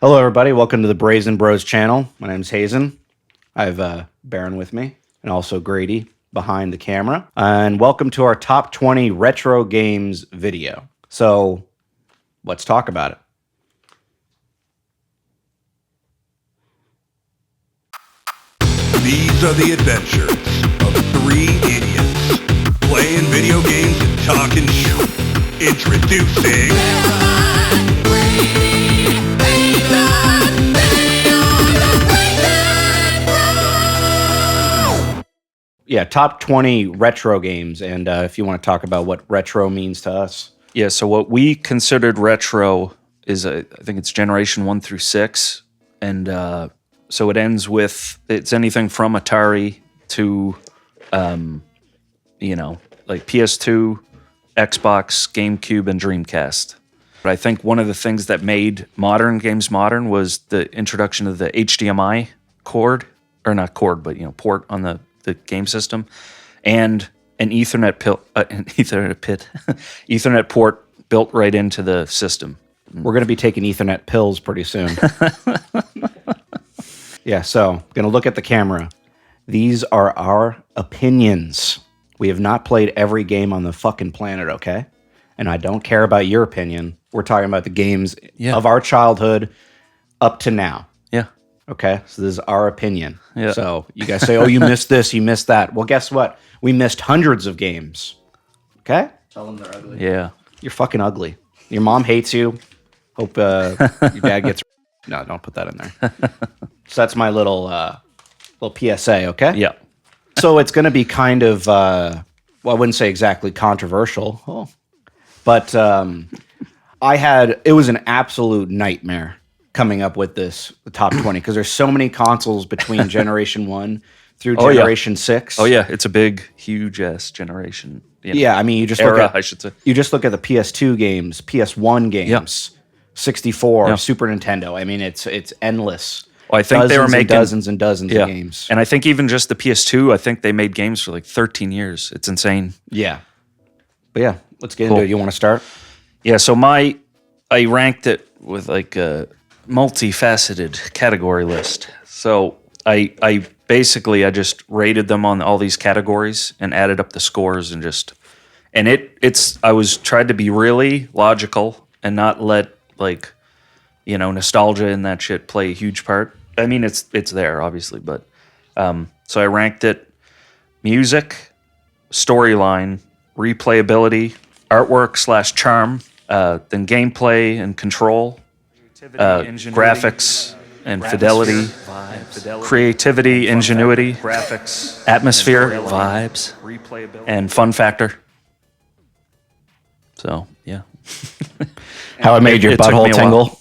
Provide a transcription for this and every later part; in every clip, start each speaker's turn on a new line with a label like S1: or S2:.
S1: Hello, everybody. Welcome to the Brazen Bros channel. My name's Hazen. I have Baron with me, and also Grady behind the camera. And welcome to our top 20 retro games video. So, let's talk about it.
S2: These are the adventures of three idiots playing video games and talking shit. Introducing
S1: Yeah, top 20 retro games, and if you want to talk about what retro means to us.
S3: Yeah, so what we considered retro is, I think it's generation 1 through 6, and so it ends with, it's anything from Atari to, like PS2, Xbox, GameCube, and Dreamcast. But I think one of the things that made modern games modern was the introduction of the HDMI cord, or not cord, but port on the game system, and an Ethernet Ethernet port built right into the system.
S1: We're going to be taking Ethernet pills pretty soon. Yeah, so going to look at the camera. These are our opinions. We have not played every game on the fucking planet, okay? And I don't care about your opinion. We're talking about the games of our childhood up to now.
S3: Yeah.
S1: Okay, so this is our opinion.
S3: Yeah.
S1: So you guys say, oh, you missed this, you missed that. Well, guess what? We missed hundreds of games. Okay? Tell them they're ugly.
S3: Yeah.
S1: You're fucking ugly. Your mom hates you. Hope your dad gets... No, don't put that in there. So that's my little PSA, okay?
S3: Yeah.
S1: So it's going to be kind of, well, I wouldn't say exactly controversial, but it was an absolute nightmare coming up with the top 20, because there's so many consoles between Generation 1 through Generation 6.
S3: Oh, yeah, it's a big, huge-ass generation.
S1: Yeah, I mean, you just
S3: era, I should say.
S1: You just look at the PS2 games, PS1 games, 64, Super Nintendo. I mean, it's endless.
S3: Well, I think they were making
S1: dozens and dozens of games.
S3: And I think even just the PS2, I think they made games for like 13 years. It's insane.
S1: Yeah. But yeah, let's get into it. You want to start?
S3: Yeah, so I ranked it with like a multifaceted category list. So I basically just rated them on all these categories and added up the scores and I was tried to be really logical and not let nostalgia and that shit play a huge part. I mean, it's there obviously, but so I ranked it: music, storyline, replayability, artwork / charm, then gameplay and control, graphics and fidelity, creativity, ingenuity, graphics, atmosphere, vibes, and fun factor. So yeah.
S1: How it made your butthole tingle.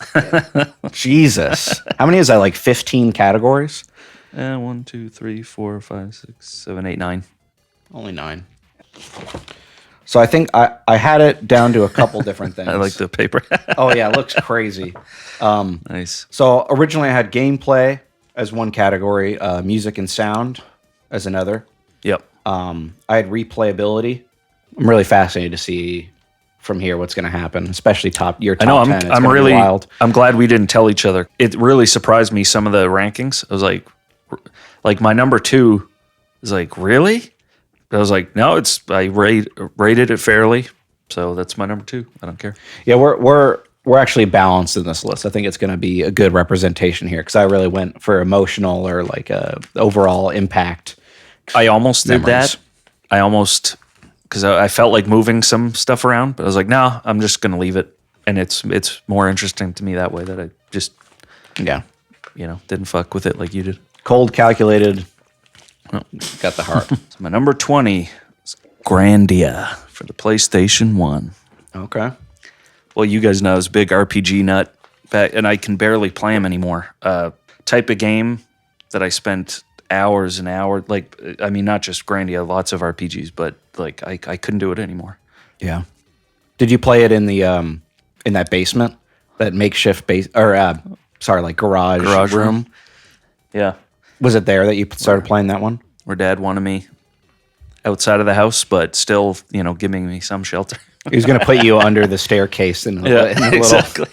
S1: Jesus. How many is that? Like 15 categories?
S3: 1, 2, 3, 4, 5, 6, 7, 8, 9.
S1: Only 9. So I think I had it down to a couple different things.
S3: I like the paper.
S1: Oh, yeah. It looks crazy.
S3: Nice.
S1: So originally I had gameplay as one category, music and sound as another.
S3: Yep.
S1: I had replayability. I'm really fascinated to see from here what's going to happen, especially your top 10. It's
S3: I'm
S1: really wild.
S3: I'm glad we didn't tell each other. It really surprised me, some of the rankings. I was like my number 2 is like, really? I was like, no, I rated it fairly, so that's my number 2. I don't care.
S1: Yeah, we're actually balanced in this list. I think it's going to be a good representation here, because I really went for emotional or like overall impact.
S3: I almost did
S1: memories.
S3: that. Because I felt like moving some stuff around, but I was like, no, I'm just going to leave it. And it's more interesting to me that way, that I just, didn't fuck with it like you did.
S1: Cold, calculated, got the heart.
S3: So my number 20 is Grandia for the PlayStation 1.
S1: Okay.
S3: Well, you guys know I was a big RPG nut, and I can barely play them anymore. Type of game that I spent hours and hours, not just Grandia, lots of RPGs, but I couldn't do it anymore.
S1: Yeah. Did you play it in the in that basement, that makeshift garage room?
S3: Yeah.
S1: Was it there that you started playing that one?
S3: Where Dad wanted me outside of the house, but still, giving me some shelter.
S1: He was going to put you under the staircase in the little.
S3: Exactly.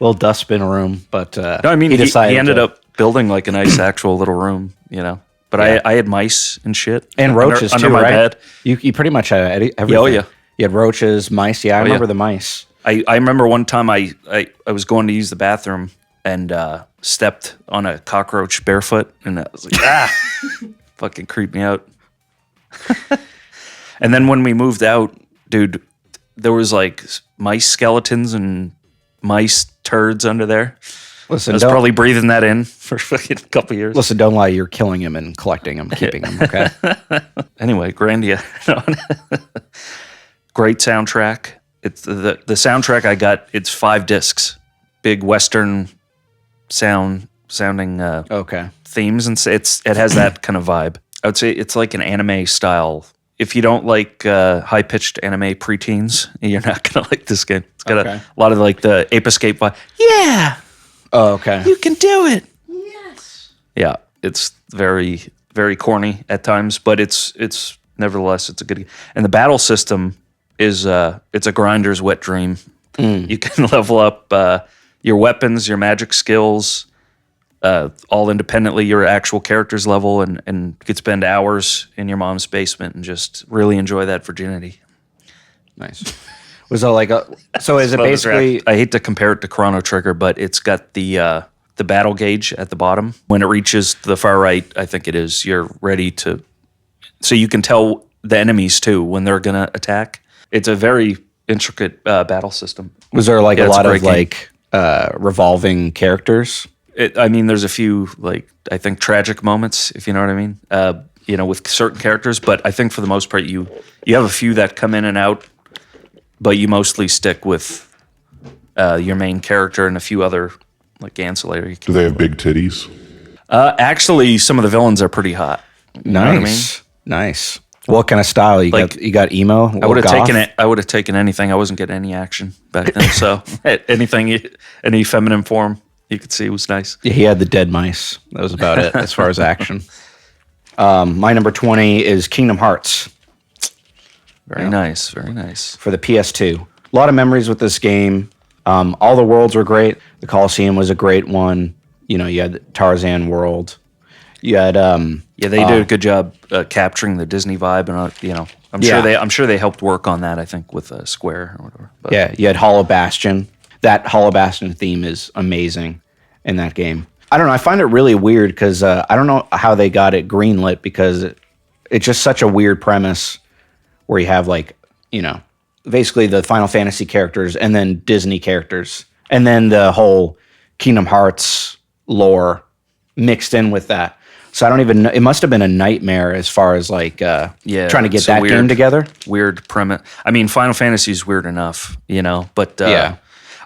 S1: little dustbin room, but
S3: No, I mean, he ended up building like a nice actual little room, But I had mice and shit.
S1: and roaches
S3: under
S1: too,
S3: my
S1: right?
S3: bed.
S1: You pretty much had everything.
S3: Oh, yeah.
S1: You had roaches, mice. Yeah, I remember the mice.
S3: I remember one time I was going to use the bathroom and stepped on a cockroach barefoot, and I was like, fucking creeped me out. And then when we moved out, dude, there was like mice skeletons and mice turds under there.
S1: Listen,
S3: I was probably breathing that in for fucking a couple years.
S1: Listen, don't lie. You're killing him and collecting him, keeping him. Okay.
S3: Anyway, Grandia. Great soundtrack. It's the soundtrack I got. It's 5 discs, big Western sounding
S1: Okay.
S3: themes, and it has that kind of vibe. I would say it's like an anime style. If you don't like high pitched anime preteens, you're not gonna like this game. It's got a lot of like the Ape Escape vibe. Yeah.
S1: Oh, okay.
S3: You can do it. Yes. Yeah, it's very, very corny at times, but it's nevertheless it's a good. And the battle system is it's a grinder's wet dream. You can level up your weapons, your magic skills, all independently. Your actual character's level, and you could spend hours in your mom's basement and just really enjoy that virginity.
S1: Nice. Was it like so? Is it basically?
S3: I hate to compare it to Chrono Trigger, but it's got the battle gauge at the bottom. When it reaches the far right, I think it is. You're ready to, so you can tell the enemies too when they're gonna attack. It's a very intricate battle system.
S1: Was there like a lot of like revolving characters?
S3: I mean, there's a few like I think tragic moments, if you know what I mean. With certain characters, but I think for the most part, you have a few that come in and out. But you mostly stick with your main character and a few other like ancillary.
S4: Do they have big titties?
S3: Actually, some of the villains are pretty hot. You know what I mean?
S1: Nice. What kind of style you got? You got emo.
S3: I would have taken it. I would have taken anything. I wasn't getting any action back then, so anything, any feminine form you could see was nice.
S1: Yeah, he had the dead mice. That was about it as far as action. My number 20 is Kingdom Hearts.
S3: Very nice, very nice.
S1: For the PS2. A lot of memories with this game. All the worlds were great. The Coliseum was a great one. You had the Tarzan world. You had
S3: they did a good job capturing the Disney vibe, and I'm sure they helped work on that. I think with Square or whatever. But.
S1: Yeah, you had Hollow Bastion. That Hollow Bastion theme is amazing in that game. I don't know. I find it really weird because I don't know how they got it greenlit because it's just such a weird premise. Where you have basically the Final Fantasy characters and then Disney characters and then the whole Kingdom Hearts lore mixed in with that. So I don't even know. It must have been a nightmare as far as trying to get that game together.
S3: Weird premise. I mean, Final Fantasy is weird enough, but I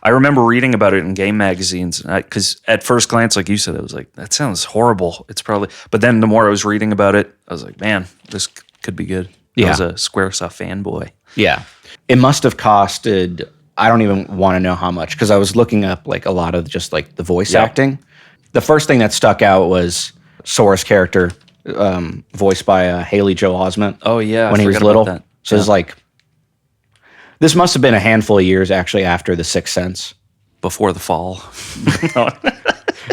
S3: remember reading about it in game magazines because at first glance, like you said, I was like, that sounds horrible. It's probably, but then the more I was reading about it, I was like, man, this could be good. I was a Squaresoft fanboy.
S1: Yeah. It must have costed, I don't even want to know how much, because I was looking up like a lot of just like the voice acting. The first thing that stuck out was Sora's character, voiced by Haley Joel Osment.
S3: Oh, yeah.
S1: When he was little. So it's like, this must have been a handful of years actually after The Sixth Sense.
S3: Before the fall.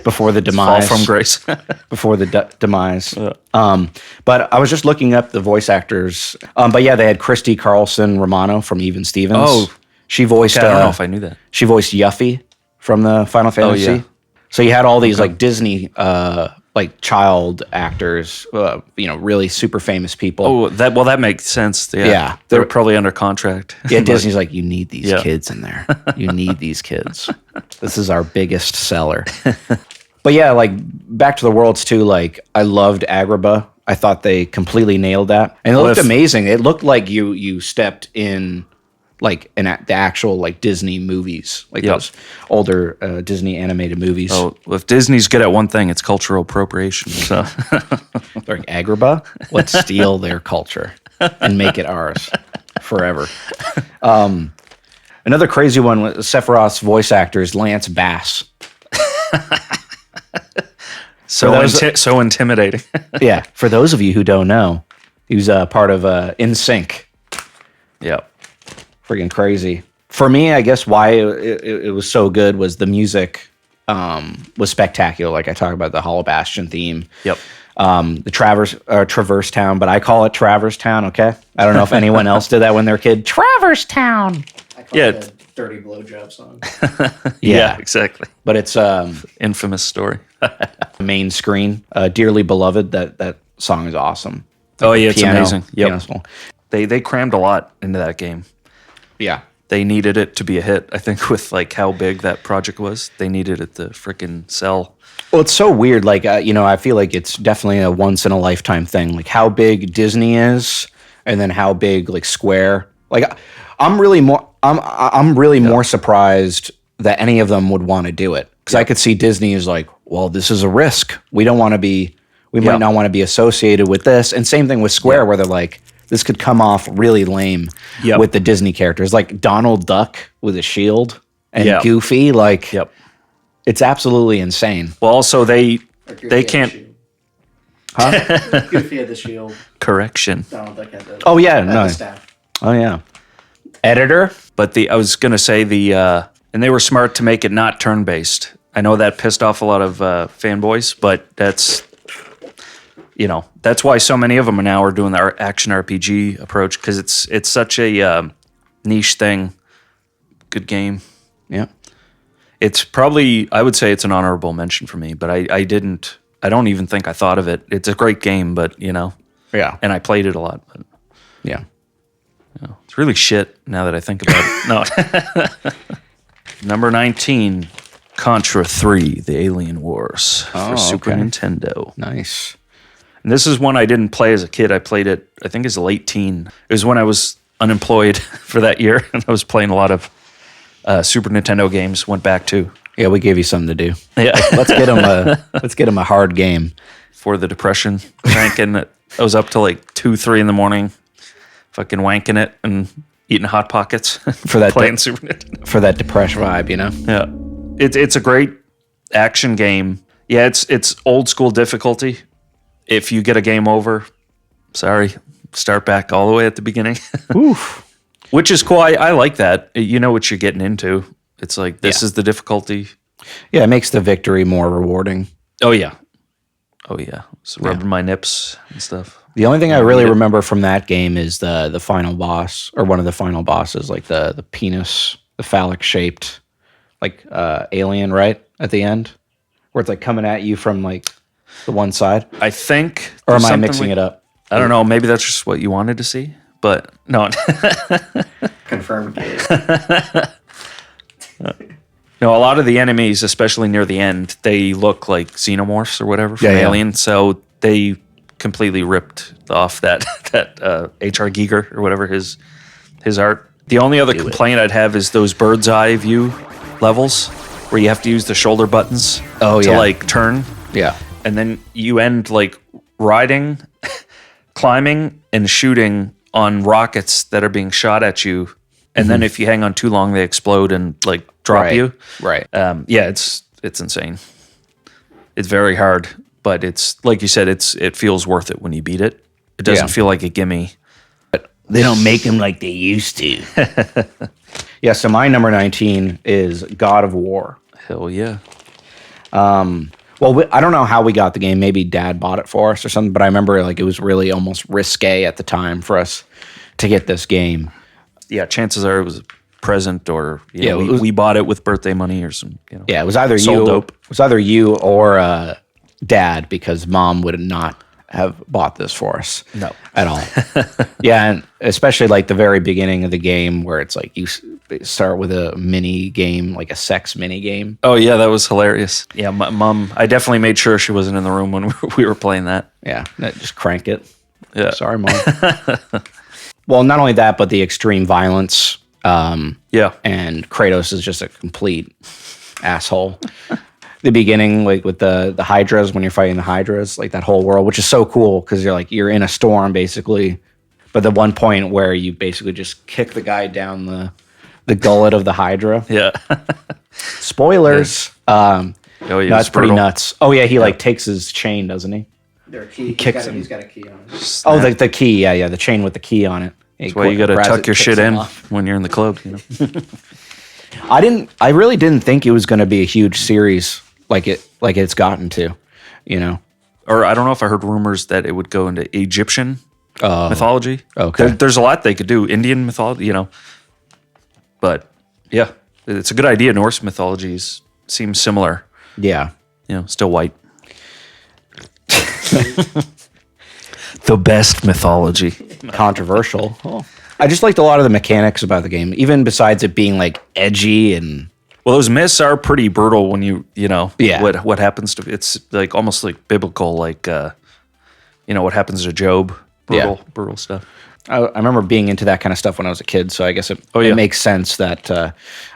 S1: Before the demise.
S3: Fall from grace.
S1: Before the demise. But I was just looking up the voice actors. But yeah, they had Christy Carlson Romano from Even Stevens.
S3: Oh.
S1: She voiced...
S3: I don't know if I knew that.
S1: She voiced Yuffie from the Final Fantasy.
S3: Oh, yeah.
S1: So you had all these like Disney like child actors, really super famous people.
S3: Oh, that makes sense. Yeah. They're probably under contract.
S1: Yeah, Disney's like, you need these kids in there. You need these kids. This is our biggest seller. But yeah, like back to the worlds too, like I loved Agrabah. I thought they completely nailed that. And it looked amazing. It looked like you stepped in like the actual like Disney movies, like those older Disney animated movies.
S3: Oh, if Disney's good at one thing, it's cultural appropriation. So,
S1: like Agrabah, let's steal their culture and make it ours forever. Another crazy one was Sephiroth's voice actor is Lance Bass.
S3: So intimidating.
S1: Yeah, for those of you who don't know, he was part of NSYNC.
S3: Yeah.
S1: Freaking crazy. For me, I guess why it was so good was the music was spectacular. Like I talked about the Hollow Bastion theme.
S3: Yep.
S1: The Traverse Town, but I call it Traverse Town. Okay, I don't know if anyone else did that when they were a kid. Traverse Town. I call it a dirty blowjob song.
S3: Yeah, exactly.
S1: But it's
S3: Infamous story.
S1: main screen. Dearly Beloved. That song is awesome.
S3: Oh yeah, it's
S1: Piano,
S3: amazing.
S1: piano
S3: Yep.
S1: song.
S3: They crammed a lot into that game.
S1: Yeah.
S3: They needed it to be a hit. I think with like how big that project was, they needed it to freaking sell.
S1: Well, it's so weird. Like, I feel like it's definitely a once in a lifetime thing. Like how big Disney is, and then how big like Square. Like, I'm really more surprised that any of them would want to do it, because I could see Disney is like, well, this is a risk. We don't want to be. We might not want to be associated with this. And same thing with Square, where they're like, this could come off really lame with the Disney characters, like Donald Duck with a shield and Goofy. Like, it's absolutely insane.
S3: Well, also they can't.
S1: Huh?
S4: Goofy had the shield.
S3: Correction.
S4: Donald Duck had the.
S1: Oh yeah,
S4: had
S1: no.
S4: the staff.
S1: Oh yeah. Editor.
S3: But I was gonna say and they were smart to make it not turn based. I know that pissed off a lot of fanboys, but that's why so many of them now are doing the action RPG approach, because it's such a niche thing. Good game.
S1: Yeah.
S3: It's probably, I would say it's an honorable mention for me, but I don't even think I thought of it. It's a great game, but
S1: Yeah.
S3: and I played it a lot. But,
S1: Yeah.
S3: it's really shit now that I think about it. No. Number 19, Contra 3, The Alien Wars for Super Nintendo.
S1: Nice.
S3: And this is one I didn't play as a kid. I played it, I think, as a late teen. It was when I was unemployed for that year, and I was playing a lot of Super Nintendo games. Went back to
S1: Yeah, we gave you something to do.
S3: yeah
S1: Let's get him a hard game.
S3: for the depression, cranking it. I was up till like 2-3 in the morning, fucking wanking it and eating Hot Pockets
S1: For that
S3: playing Super Nintendo.
S1: For that depressed vibe,
S3: Yeah, it's a great action game. Yeah, it's old school difficulty. If you get a game over, sorry, start back all the way at the beginning.
S1: Oof.
S3: Which is cool. I like that. You know what you're getting into. It's like, this is the difficulty.
S1: Yeah, it makes the victory more rewarding.
S3: Oh, yeah. It's rubbing my nips and stuff.
S1: The only thing I really remember from that game is the final boss, or one of the final bosses, like the penis, the phallic shaped, like alien, right at the end, where it's like coming at you from like the one side.
S3: I think.
S1: Or am
S3: there's
S1: I
S3: something
S1: mixing it up?
S3: I don't know. Maybe that's just what you wanted to see. But no.
S4: Confirmed.
S3: No, a lot of the enemies, especially near the end, they look like xenomorphs or whatever from
S1: Yeah, yeah.
S3: Alien. So they completely ripped off that H.R. Giger or whatever his art. The only other complaint I'd have is those bird's eye view levels where you have to use the shoulder buttons to like turn.
S1: Yeah.
S3: And then you end like riding, climbing, and shooting on rockets that are being shot at you. And then if you hang on too long, they explode and like drop you.
S1: Right.
S3: Yeah, it's insane. It's very hard, but it's like you said, it feels worth it when you beat it. It doesn't feel like a gimme.
S1: They don't make them like they used to. Yeah, so my number 19 is God of War.
S3: Hell yeah.
S1: Well, I don't know how we got the game. Maybe Dad bought it for us or something, but I remember like it was really almost risque at the time for us to get this game.
S3: Yeah, chances are it was a present, or we bought it with birthday money or some.
S1: Yeah, it was either
S3: sold
S1: you.
S3: dope.
S1: It was either you or Dad, because Mom would not have bought this for us.
S3: No,
S1: at all. Yeah, and especially like the very beginning of the game where it's like you start with a mini game, like a sex mini game.
S3: Oh yeah, that was hilarious. Yeah, my Mom. I definitely made sure she wasn't in the room when we were playing that.
S1: Yeah, just crank it.
S3: Yeah,
S1: sorry, Mom. Well, not only that, but the extreme violence.
S3: Yeah,
S1: and Kratos is just a complete asshole. The beginning, like with the Hydras, when you're fighting the Hydras, like that whole world, which is so cool because you're in a storm basically. But the one point where you basically just kick the guy down the gullet of the Hydra.
S3: Yeah.
S1: Spoilers.
S3: Oh yeah,
S1: no, that's pretty nuts. Oh yeah, he like takes his chain, doesn't he?
S4: Their key.
S1: He kicks him.
S4: He's got a key on it.
S1: Oh, the key. Yeah, the chain with the key on it.
S3: That's why you got to tuck your shit in when you're in the club, you know.
S1: I really didn't think it was going to be a huge series like it's gotten to, you know.
S3: Or I don't know if I heard rumors that it would go into Egyptian mythology.
S1: Okay.
S3: There's a lot they could do. Indian mythology, you know. But yeah, it's a good idea. Norse mythologies seems similar.
S1: Yeah.
S3: You know, still white. The best mythology.
S1: Controversial. Oh. I just liked a lot of the mechanics about the game, even besides it being like edgy and.
S3: Well, those myths are pretty brutal when you know
S1: Yeah.
S3: what happens to it's like almost like biblical, like you know what happens to Job. Brutal stuff.
S1: I remember being into that kind of stuff when I was a kid, so I guess it makes sense that I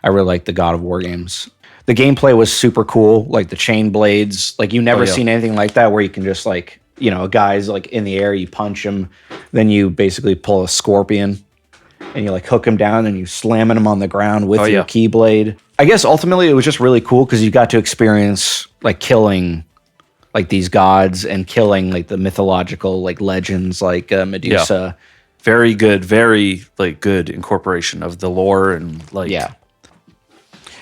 S1: really like the God of War games. The gameplay was super cool, like the chain blades. Like you never seen anything like that where you can just like, you know, a guy's like in the air, you punch him, then you basically pull a scorpion and you like hook him down and you slamming him on the ground with your keyblade. I guess ultimately it was just really cool because you got to experience like killing like these gods and killing like the mythological like legends like Medusa.
S3: Yeah. Very good, very like good incorporation of the lore and like
S1: Yeah,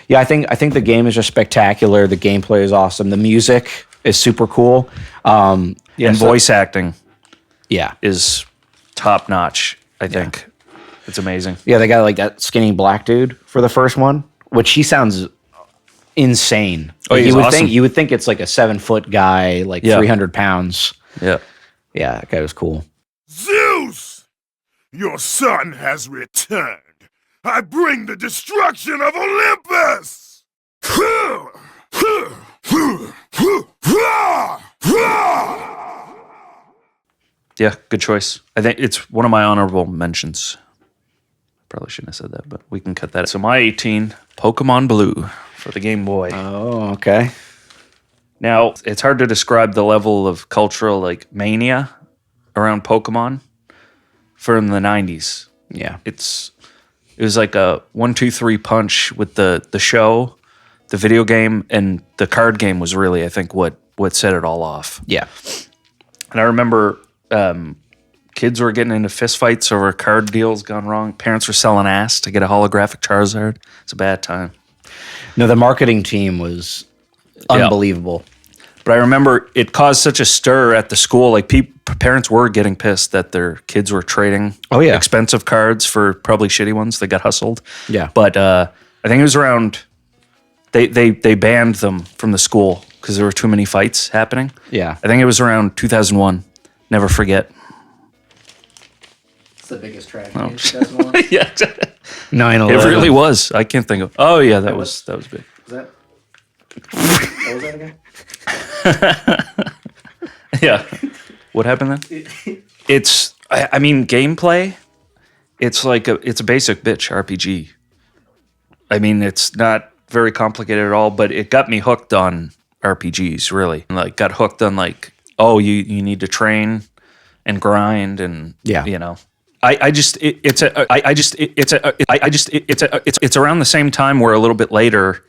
S1: I think the game is just spectacular. The gameplay is awesome. The music is super cool.
S3: And voice acting is top notch, I think. It's amazing.
S1: Yeah, they got like that skinny black dude for the first one, which he sounds insane.
S3: Oh, he's awesome.
S1: You would think it's like a 7-foot guy, like 300 pounds.
S3: Yeah.
S1: Yeah, that guy was cool.
S5: Zeus! Your son has returned. I bring the destruction of Olympus!
S3: Yeah, good choice. I think it's one of my honorable mentions. Probably shouldn't have said that, but we can cut that. So my 18, Pokemon Blue for the Game Boy.
S1: Oh, okay.
S3: Now, it's hard to describe the level of cultural like mania around Pokemon for in the 90s.
S1: Yeah.
S3: It was like a 1-2-3 punch with the show, the video game, and the card game was really, I think, what set it all off.
S1: Yeah.
S3: And I remember kids were getting into fistfights over card deals gone wrong. Parents were selling ass to get a holographic Charizard. It's a bad time.
S1: No, the marketing team was unbelievable.
S3: But I remember it caused such a stir at the school. Like parents were getting pissed that their kids were trading expensive cards for probably shitty ones. They got hustled.
S1: Yeah.
S3: But I think it was around, they banned them from the school because there were too many fights happening.
S1: Yeah.
S3: I think it was around 2001. Never forget.
S4: It's the biggest tragedy in 2001.
S3: Yeah.
S1: 9/11.
S3: It really was. I can't think of. Oh yeah, that was big.
S4: Was that? What was that again?
S3: Yeah. What happened then? It's. I mean, gameplay. It's like it's a basic bitch RPG. I mean, it's not very complicated at all, but it got me hooked on RPGs. Really, like got hooked on like, oh, you need to train and grind and you know. It's around the same time where a little bit later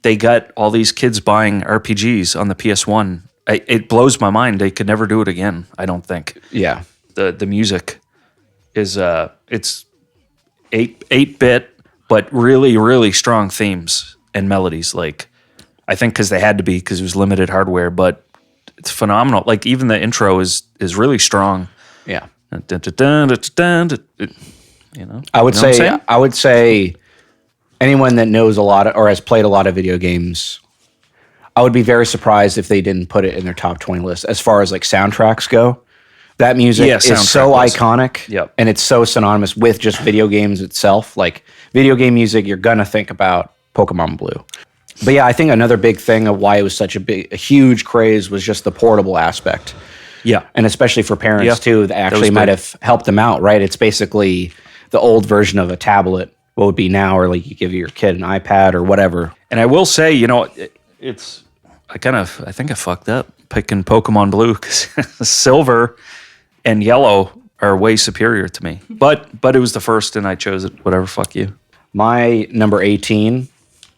S3: they got all these kids buying RPGs on the PS1. It blows my mind. They could never do it again, I don't think.
S1: Yeah.
S3: The music is it's 8-bit, but really, really strong themes and melodies. Like I think because they had to be because it was limited hardware, but it's phenomenal. Like even the intro is really strong.
S1: Yeah.
S3: You know,
S1: I would say anyone that knows a lot or has played a lot of video games, I would be very surprised if they didn't put it in their top 20 list as far as like soundtracks go. That music is so iconic.
S3: Yep.
S1: And it's so synonymous with just video games itself. Like video game music, you're going to think about Pokemon Blue. But yeah, I think another big thing of why it was such a huge craze was just the portable aspect.
S3: Yeah.
S1: And especially for parents too, that actually might have helped them out, right? It's basically the old version of a tablet, what would be now, or like you give your kid an iPad or whatever.
S3: And I will say, you know, I think I fucked up picking Pokemon Blue because silver and yellow are way superior to me. But it was the first and I chose it. Whatever, fuck you.
S1: My number 18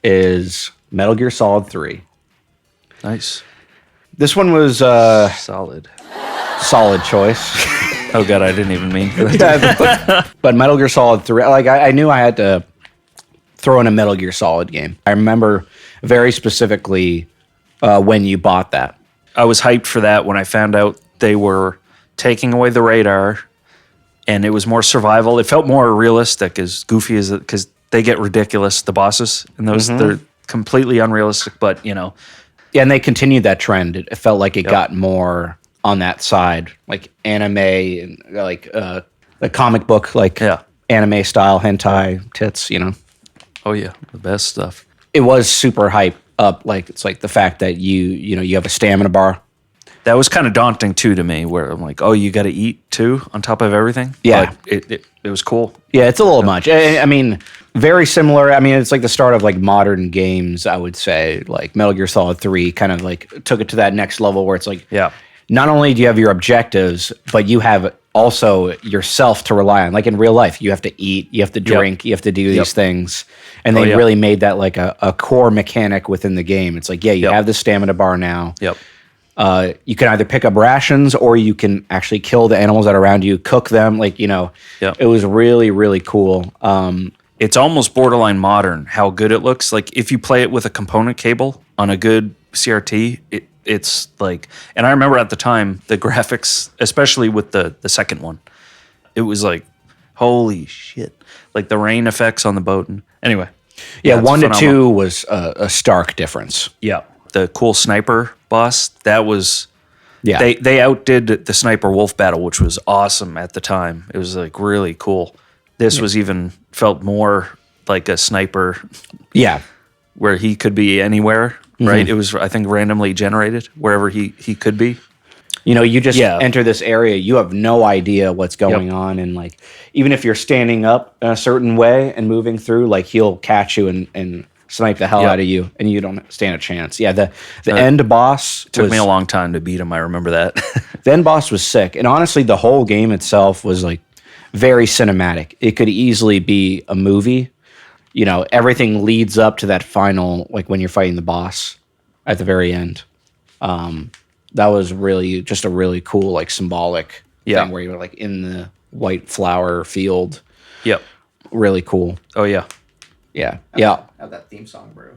S1: is Metal Gear Solid 3.
S3: Nice.
S1: This one was
S3: solid
S1: choice.
S3: Oh god, I didn't even mean.
S1: But Metal Gear Solid 3, like I knew I had to throw in a Metal Gear Solid game. I remember very specifically when you bought that.
S3: I was hyped for that when I found out they were taking away the radar, and it was more survival. It felt more realistic, as goofy as it, because they get ridiculous. The bosses and those they're completely unrealistic, but you know.
S1: Yeah, and they continued that trend. It felt like it got more on that side, like anime and like the comic book, like anime style hentai tits. You know.
S3: Oh yeah, the best stuff.
S1: It was super hype up. Like it's like the fact that you have a stamina bar.
S3: That was kind of daunting too to me, where I'm like, oh, you got to eat too on top of everything.
S1: Yeah,
S3: but it was cool.
S1: Yeah, it's a little much. I mean, very similar. I mean, it's like the start of like modern games. I would say like Metal Gear Solid 3 kind of like took it to that next level where it's like, not only do you have your objectives, but you have also yourself to rely on. Like in real life, you have to eat, you have to drink, you have to do these things. And they really made that like a core mechanic within the game. It's like, you have the stamina bar now. You can either pick up rations or you can actually kill the animals that are around you, cook them. Like, it was really, really cool.
S3: It's almost borderline modern how good it looks. Like if you play it with a component cable on a good CRT, it's like, and I remember at the time, the graphics, especially with the second one, it was like, holy shit. Like the rain effects on the boat. And anyway.
S1: Yeah, 1 to 2 was a stark difference.
S3: Yeah. The cool sniper boss, that was, they outdid the Sniper Wolf battle, which was awesome at the time. It was like really cool. This was even felt more like a sniper. Yeah. Where he could be anywhere, right? It was, I think, randomly generated wherever he could be.
S1: You just enter this area, you have no idea what's going on. And like, even if you're standing up in a certain way and moving through, like he'll catch you and snipe the hell out of you, and you don't stand a chance. Yeah, the end boss
S3: took me a long time to beat him. I remember that.
S1: The end boss was sick, and honestly, the whole game itself was like very cinematic. It could easily be a movie. Everything leads up to that final, like when you're fighting the boss at the very end. That was really just a really cool, like symbolic thing where you were like in the white flower field.
S3: Yep,
S1: really cool.
S3: Oh yeah.
S1: Yeah.
S4: Have that theme song, bro.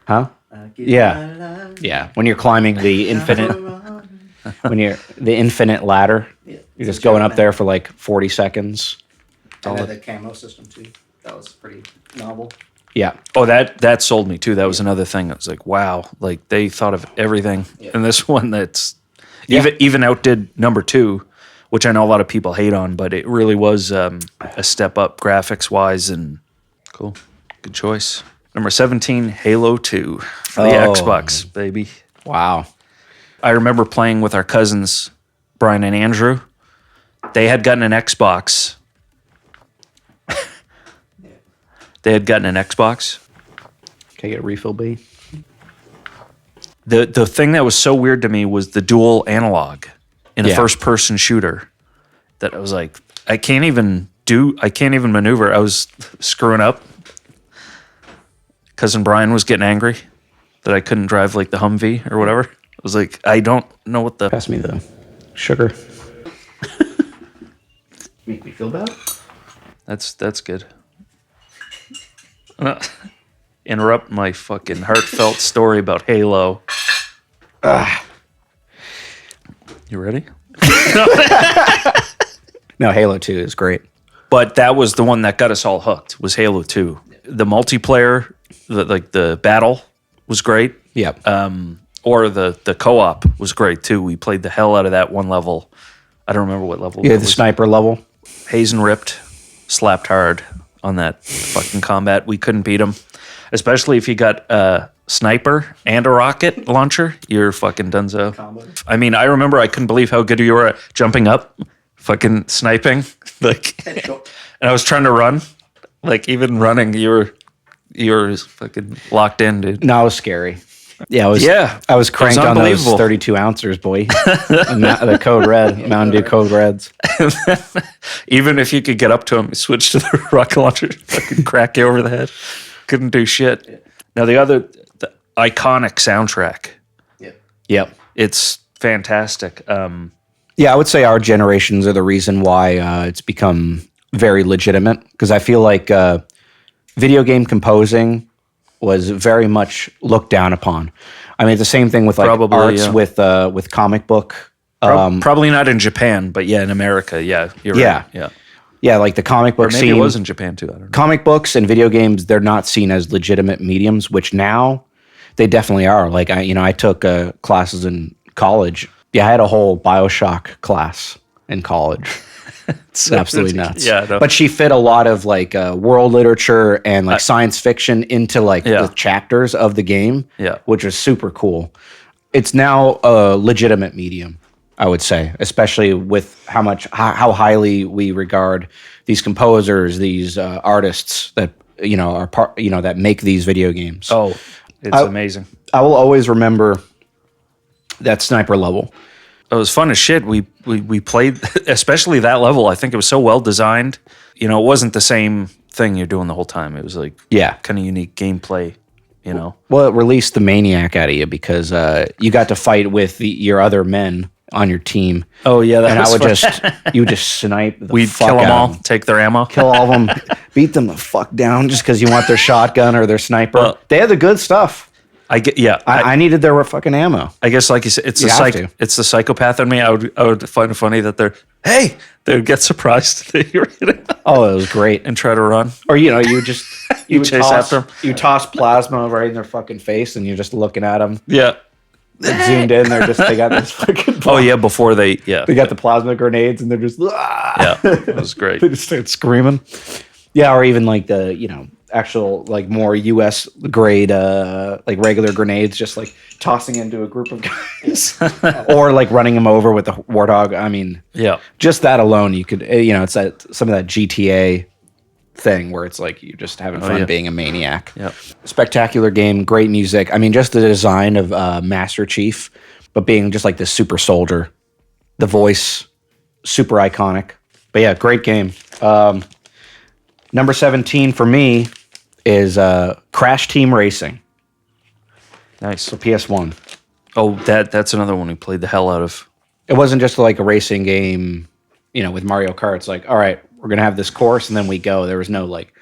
S1: Huh? Yeah. When you're climbing the infinite, the infinite ladder, you're just going up there for like 40 seconds.
S4: And then the camo system too. That was pretty novel.
S1: Yeah.
S3: Oh, that sold me too. That was another thing. I was like, wow, like they thought of everything. And this one that's even outdid number 2, which I know a lot of people hate on, but it really was a step up graphics wise and cool. Good choice. Number 17, Halo 2 for the Xbox, baby.
S1: Wow.
S3: I remember playing with our cousins, Brian and Andrew. They had gotten an Xbox. Can
S1: I get a refill, B?
S3: The thing that was so weird to me was the dual analog in a first-person shooter. That I was like, I can't even maneuver. I was screwing up. Cousin Brian was getting angry that I couldn't drive like the Humvee or whatever. I was like, I don't know what the...
S1: Pass me the sugar. Make me feel bad?
S3: That's good. Interrupt my fucking heartfelt story about Halo. You ready?
S1: No, Halo 2 is great.
S3: But that was the one that got us all hooked, was Halo 2. The multiplayer, the battle was great.
S1: Yep.
S3: Or the co-op was great too. We played the hell out of that one level. I don't remember what level.
S1: Yeah, the sniper level.
S3: Hazen ripped, slapped hard on that fucking combat. We couldn't beat him. Especially if you got a sniper and a rocket launcher, you're fucking dunzo. Combo. I mean, I remember I couldn't believe how good you were at jumping up, fucking sniping. And I was trying to run. Like even running, you were fucking locked in, dude.
S1: No, it was scary. Yeah, I was cranked on those 32 ounces, boy. The Code Red, Mountain Dew Code Reds.
S3: Even if you could get up to him, switch to the rocket launcher, fucking crack you over the head. Couldn't do shit. Now the iconic soundtrack.
S1: Yep.
S3: It's fantastic.
S1: Yeah, I would say our generations are the reason why it's become very legitimate, because I feel like video game composing was very much looked down upon. I mean, it's the same thing with like
S3: Probably,
S1: arts
S3: yeah.
S1: with comic book.
S3: Probably not in Japan, but yeah, in America, yeah, you're
S1: Yeah.
S3: right. Yeah,
S1: Yeah, like the comic book
S3: or maybe
S1: scene.
S3: it was in Japan too. I don't know.
S1: Comic books and video games, they're not seen as legitimate mediums, which now they definitely are. Like I took classes in college. Yeah, I had a whole BioShock class in college. It's absolutely nuts.
S3: Yeah, I know.
S1: But she fit a lot of like world literature and like science fiction into like
S3: Yeah.
S1: the chapters of the game,
S3: Yeah.
S1: which is super cool. It's now a legitimate medium, I would say, especially with how highly we regard these composers, these artists that are part, that make these video games.
S3: Oh, it's amazing.
S1: I will always remember that sniper level.
S3: It was fun as shit. We played, especially that level. I think it was so well designed. It wasn't the same thing you're doing the whole time. It was like kind of unique gameplay.
S1: Well, it released the maniac out of you because you got to fight with your other men on your team.
S3: Oh yeah, that
S1: And
S3: was
S1: I would
S3: fun.
S1: you would just snipe the
S3: We'd
S1: fuck
S3: kill them
S1: out
S3: all,
S1: of 'em.
S3: take their ammo.
S1: Kill all of them, beat them the fuck down just because you want their shotgun or their sniper.
S3: Well,
S1: they had the good stuff.
S3: I get, yeah.
S1: I needed their fucking ammo.
S3: I guess, like you said, it's
S1: You have to.
S3: it's the psychopath in me. I would find it funny that they would get surprised that you're hitting
S1: Oh, it was great.
S3: and try to run.
S1: Or you just you would
S3: chase after 'em.
S1: You toss plasma right in their fucking face, and you're just looking at them.
S3: Yeah.
S1: Zoomed in, they got this fucking.
S3: Oh yeah, before they
S1: They got the plasma grenades, and they're just.
S3: yeah, it was great.
S1: They just start screaming. Yeah, or even like the actual like more U.S. grade like regular grenades, just like tossing into a group of guys, or like running them over with the warthog. I mean,
S3: Yeah.
S1: just that alone, you could it's some of that GTA thing where it's like you're just having fun
S3: yeah.
S1: being a maniac.
S3: Yep.
S1: Spectacular game, great music. I mean, just the design of Master Chief, but being just like this super soldier, the voice, super iconic. But yeah, great game. Number 17 for me is Crash Team Racing
S3: Nice.
S1: for PS1.
S3: Oh, that's another one we played the hell out of.
S1: It wasn't just like a racing game, with Mario Kart. It's like, all right, we're going to have this course and then we go. There was no like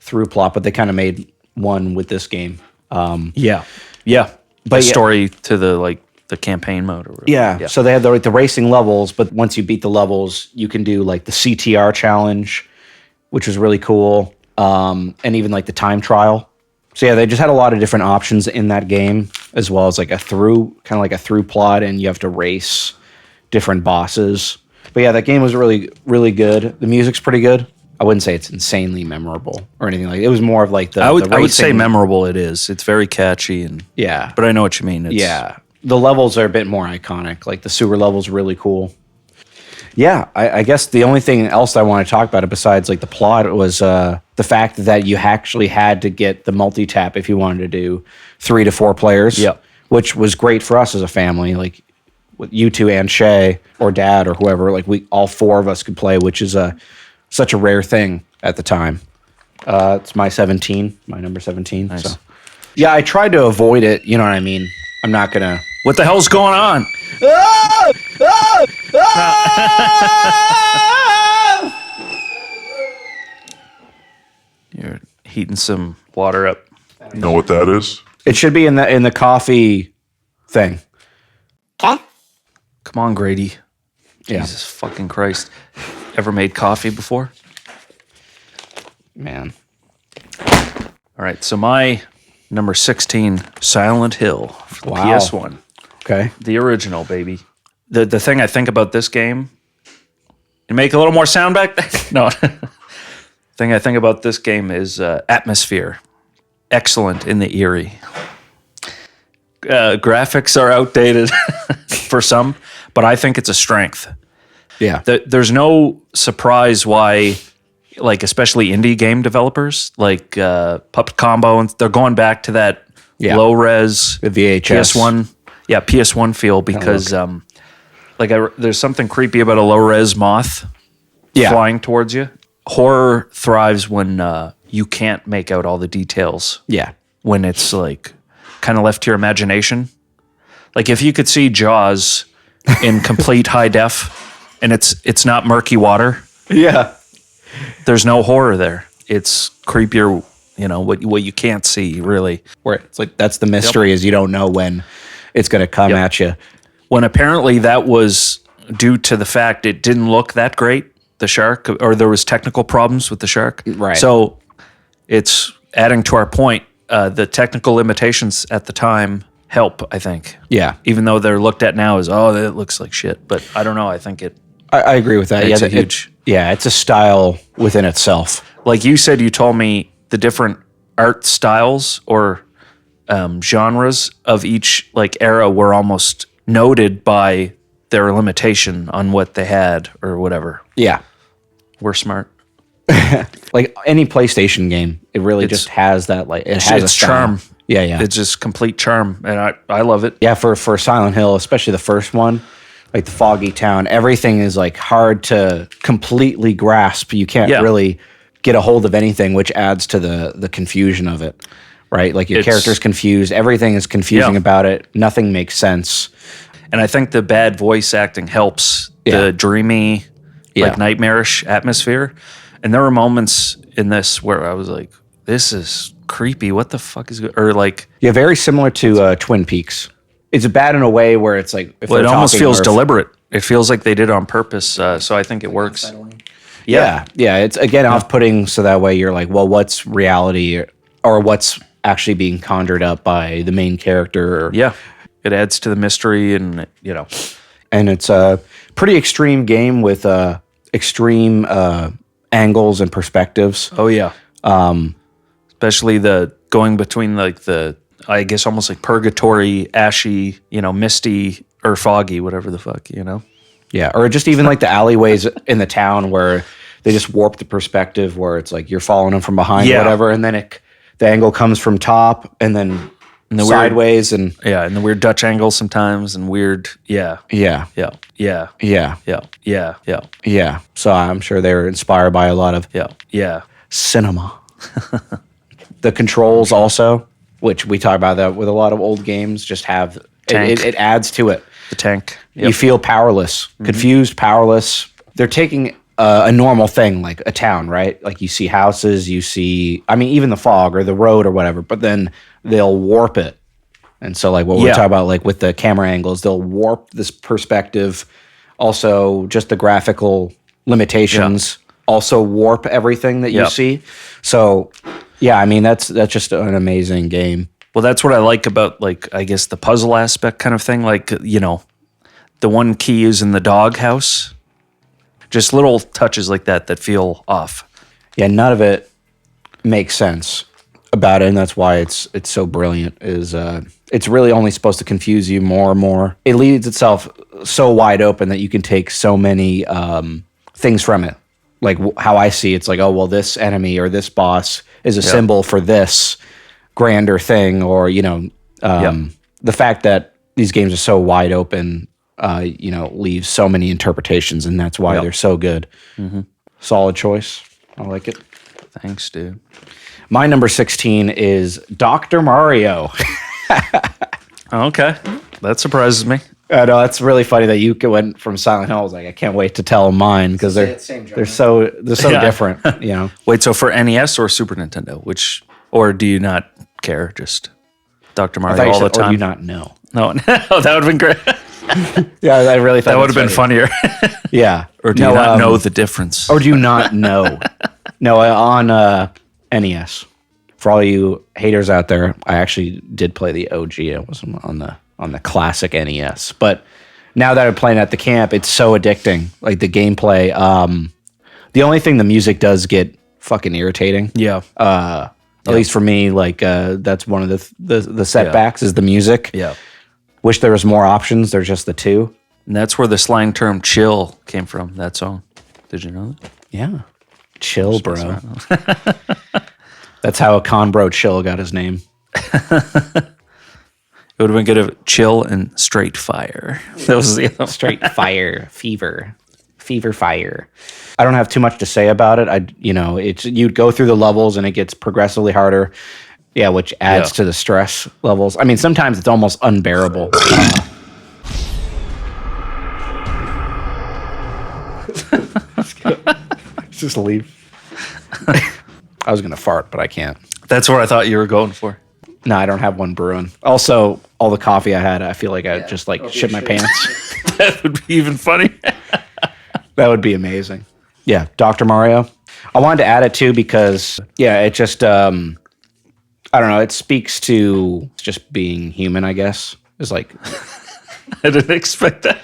S1: through plot, but they kind of made one with this game.
S3: Yeah. Yeah.
S1: But
S3: The
S1: yeah.
S3: story to the campaign mode or whatever.
S1: Yeah. So they had the racing levels, but once you beat the levels, you can do like the CTR challenge, which was really cool. And even like the time trial. So yeah, they just had a lot of different options in that game, as well as like a through plot, and you have to race different bosses. But yeah, that game was really, really good. The music's pretty good. I wouldn't say it's insanely memorable or anything like that. It was more of like the
S3: I would say
S1: racing-
S3: memorable it is. It's very catchy
S1: Yeah.
S3: but I know what you mean. It's,
S1: Yeah. The levels are a bit more iconic. Like the sewer level's really cool. Yeah, I guess the only thing else I want to talk about it besides like the plot was the fact that you actually had to get the multi-tap if you wanted to do 3 to 4 players.
S3: Yep.
S1: Which was great for us as a family. Like with you two and Shay or Dad or whoever, like all 4 of us could play, which is such a rare thing at the time. It's my number 17.
S3: Nice.
S1: So yeah, I tried to avoid it. You know what I mean? I'm not gonna.
S3: What the hell's going on? You're heating some water up.
S5: You know what that is?
S1: It should be in the coffee thing.
S3: Come on, Grady.
S1: Yeah.
S3: Jesus fucking Christ. Ever made coffee before?
S1: Man.
S3: All right, so my number 16, Silent Hill for the
S1: Wow.
S3: PS1.
S1: Okay.
S3: The original, baby. The thing I think about this game, and make a little more sound back there? No. Thing I think about this game is atmosphere. Excellent in the eerie. Graphics are outdated for some, but I think it's a strength.
S1: Yeah.
S3: There's no surprise why, like especially indie game developers like Puppet Combo, and they're going back to that
S1: Yeah.
S3: low res
S1: The VHS.
S3: PS1 feel because there's something creepy about a low res moth flying towards you. Horror thrives when you can't make out all the details.
S1: Yeah.
S3: When it's like kind of left to your imagination. Like if you could see Jaws in complete high def, and it's not murky water.
S1: Yeah.
S3: There's no horror there. It's creepier, what you can't see really.
S1: Where it's like that's the mystery is you don't know when it's going to come at you.
S3: When apparently that was due to the fact it didn't look that great, the shark, or there was technical problems with the shark.
S1: Right.
S3: So it's adding to our point, the technical limitations at the time help, I think.
S1: Yeah.
S3: Even though they're looked at now as, that looks like shit. But I don't know. I think
S1: I agree with that.
S3: It's
S1: Yeah,
S3: a huge...
S1: it's a style within itself.
S3: Like you said, you told me the different art styles or genres of each like era were almost noted by their limitation on what they had or whatever.
S1: Yeah.
S3: We're smart.
S1: Like any PlayStation game, it really just has that, like, it has a style.
S3: Charm.
S1: Yeah.
S3: It's just complete charm, and I love it.
S1: Yeah, for Silent Hill, especially the first one, like the foggy town, everything is like hard to completely grasp. You can't really get a hold of anything, which adds to the confusion of it, right? Like your character's confused. Everything is confusing about it. Nothing makes sense.
S3: And I think the bad voice acting helps the dreamy, like nightmarish atmosphere. And there were moments in this where I was like, this is creepy. What the fuck is good? Or like...
S1: Yeah, very similar to Twin Peaks. It's bad in a way where it's like...
S3: Well, it almost feels deliberate. It feels like they did it on purpose. So I think it works.
S1: Yeah. It's, again, off-putting, so that way you're like, well, what's reality or what's actually being conjured up by the main character?
S3: Yeah. It adds to the mystery and,
S1: And it's a pretty extreme game with extreme angles and perspectives.
S3: Oh, yeah. Especially the going between like the, I guess almost like purgatory, ashy, misty or foggy, whatever the fuck,
S1: Yeah, or just even like the alleyways in the town where they just warp the perspective where it's like you're following them from behind or whatever, and then the angle comes from top and then sideways and
S3: the weird Dutch angles sometimes and weird
S1: Yeah. So I'm sure they were inspired by a lot of cinema. The controls also, which we talk about that with a lot of old games, just have it adds to it.
S3: The tank.
S1: You feel powerless, confused, powerless. They're taking a normal thing like a town, right? Like you see houses, even the fog or the road or whatever, but then they'll warp it. And so like what we're talking about, like with the camera angles, they'll warp this perspective. Also, just the graphical limitations also warp everything that you see. So, that's just an amazing game.
S3: Well, that's what I like about, like, I guess the puzzle aspect kind of thing. Like, the one key is in the doghouse. Just little touches like that feel off.
S1: Yeah, none of it makes sense about it, and that's why it's so brilliant. It's really only supposed to confuse you more and more. It leaves itself so wide open that you can take so many things from it. Like how I see it's like, oh, well, this enemy or this boss is a symbol for this grander thing, or the fact that these games are so wide open, leaves so many interpretations, and that's why they're so good. Solid choice. I like it.
S3: Thanks, dude.
S1: My number 16 is Dr. Mario.
S3: Okay, that surprises me.
S1: I know, that's really funny that you went from Silent Hill. I was like, I can't wait to tell mine because they're so different.
S3: Wait, so for NES or Super Nintendo, or do you not care? Just Dr. Mario all the time.
S1: Or do you not know?
S3: No, that would have been great.
S1: Yeah, I really thought
S3: that would have been funnier.
S1: Yeah.
S3: Or do you not know the difference?
S1: Or do you not know? No, on NES. For all you haters out there, I actually did play the OG. It wasn't on the classic NES. But now that I'm playing at the camp, it's so addicting. Like the gameplay. The only thing the music does get fucking irritating.
S3: Yeah.
S1: At least for me, like that's one of the setbacks is the music.
S3: Yeah.
S1: Wish there was more options. There's just the two.
S3: And that's where the slang term "chill" came from. That song. Did you know that?
S1: Yeah. Chill, bro. That's how a con bro Chill got his name.
S3: It would have been good if Chill and Straight Fire. That was the other
S1: Straight Fire, Fever Fire. I don't have too much to say about it. You'd go through the levels and it gets progressively harder. Yeah, which adds to the stress levels. I mean, sometimes it's almost unbearable. Just leave. I was gonna fart, but I can't.
S3: That's what I thought you were going for.
S1: No, I don't have one brewing. Also, all the coffee I had, I feel like I just like
S4: It'll be
S1: shit
S4: a
S1: my
S4: shit.
S1: pants.
S3: That would be even funny.
S1: That would be amazing. Yeah, Dr. Mario. I wanted to add it too because it just I don't know. It speaks to just being human. I guess it's like
S3: I didn't expect that.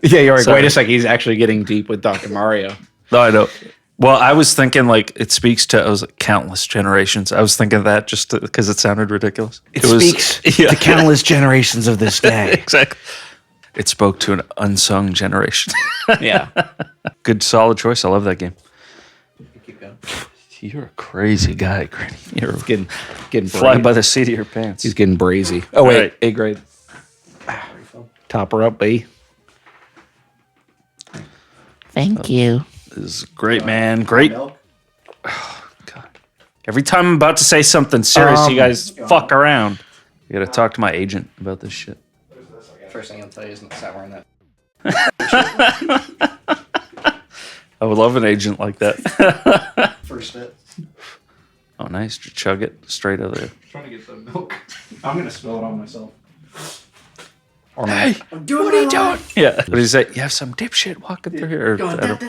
S1: yeah. You're like,
S3: Sorry.
S1: wait a second. He's actually getting deep with Dr. Mario.
S3: No, I know. Well, I was thinking like it speaks to countless generations. I was thinking that just because it sounded ridiculous.
S1: It speaks to countless generations of this day.
S3: Exactly. It spoke to an unsung generation.
S1: Yeah.
S3: Good, solid choice. I love that game.
S4: Keep going.
S3: You're a crazy guy, Granny. You're
S1: Getting
S3: fly
S1: brazy.
S3: by the seat of your pants.
S1: He's getting brazy. Oh wait,
S3: Right.
S1: A grade. Top her up, B.
S6: Thank you.
S3: This is great, man. Great.
S4: Milk?
S3: God. Every time I'm about to say something serious, you guys fuck around. You got to talk to my agent about this shit.
S4: First thing I'll tell you is not stop wearing that.
S3: I would love an agent like that.
S4: First bit.
S3: Oh, nice. Just chug it straight out of there.
S1: Trying to get the milk. I'm gonna spill it on myself. Or
S3: Hey,
S4: I'm doing
S3: what are you doing? Yeah. What did he say? You have some dipshit walking through here.
S4: Going,
S3: I don't-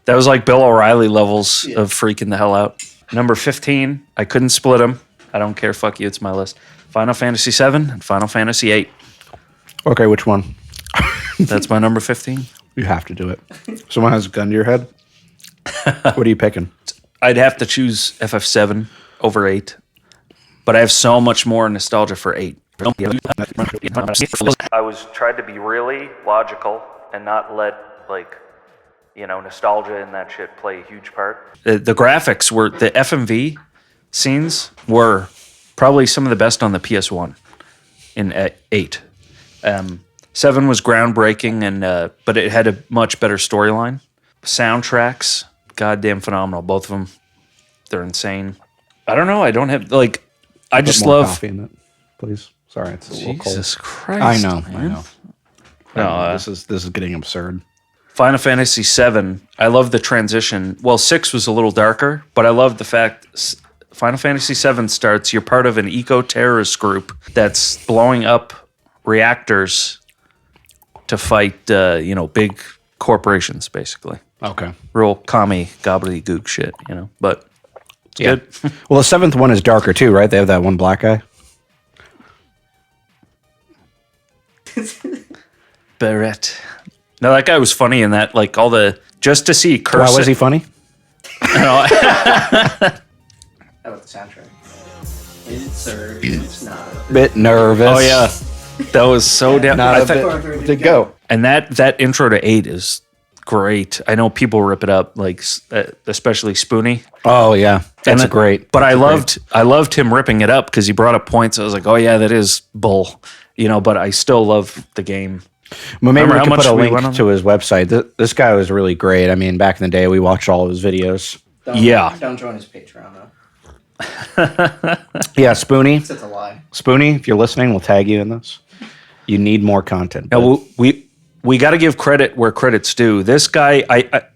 S3: That was like Bill O'Reilly levels of freaking the hell out. Number 15, I couldn't split them. I don't care. Fuck you. It's my list. Final Fantasy 7 and Final Fantasy 8.
S1: Okay, which one?
S3: That's my number 15.
S1: You have to do it. Someone has a gun to your head. What are you picking?
S3: I'd have to choose FF7 over 8. But I have so much more nostalgia for 8. I was tried to be really logical and not let, like, nostalgia and that shit play a huge part. The graphics were, the FMV scenes were probably some of the best on the PS1 in 8. 7 was groundbreaking, and but it had a much better storyline. Soundtracks, goddamn phenomenal. Both of them, they're insane. I don't know. I don't have, like, I just
S1: Put more
S3: love...
S1: coffee in it, please. Sorry, it's a little cold.
S3: Jesus Christ.
S1: I know.
S3: man.
S1: No, this is getting absurd.
S3: Final Fantasy 7, I love the transition. Well, 6 was a little darker, but I love the fact Final Fantasy 7 starts, you're part of an eco-terrorist group that's blowing up reactors to fight, big corporations, basically.
S1: Okay.
S3: Real commie gobbledygook shit, but it's good.
S1: Well, the 7th one is darker too, right? They have that one black guy.
S3: Barrett. No, that guy was funny in that, like, just to see
S1: Why
S3: curse.
S1: was he funny?
S4: How about the soundtrack? It's or it's not.
S1: Bit nervous.
S3: Oh, yeah. That was so damn...
S1: Not
S3: I
S1: a
S3: thought-
S1: bit to go.
S3: And that intro to 8 is great. I know people rip it up, like especially Spoonie.
S1: Oh yeah, that's
S3: And
S1: great.
S3: But I loved him ripping it up because he brought up points. I was like, oh yeah, that is bull, But I still love the game.
S1: Well, maybe
S3: Remember
S1: we
S3: how
S1: could
S3: much
S1: put a
S3: we went on
S1: link to his website. This guy was really great. I mean, back in the day, we watched all of his videos.
S4: Don't join his Patreon though.
S1: Yeah, Spoonie.
S4: It's a lie.
S1: Spoonie, if you're listening, we'll tag you in this. You need more content.
S3: Now, we got to give credit where credit's due. This guy,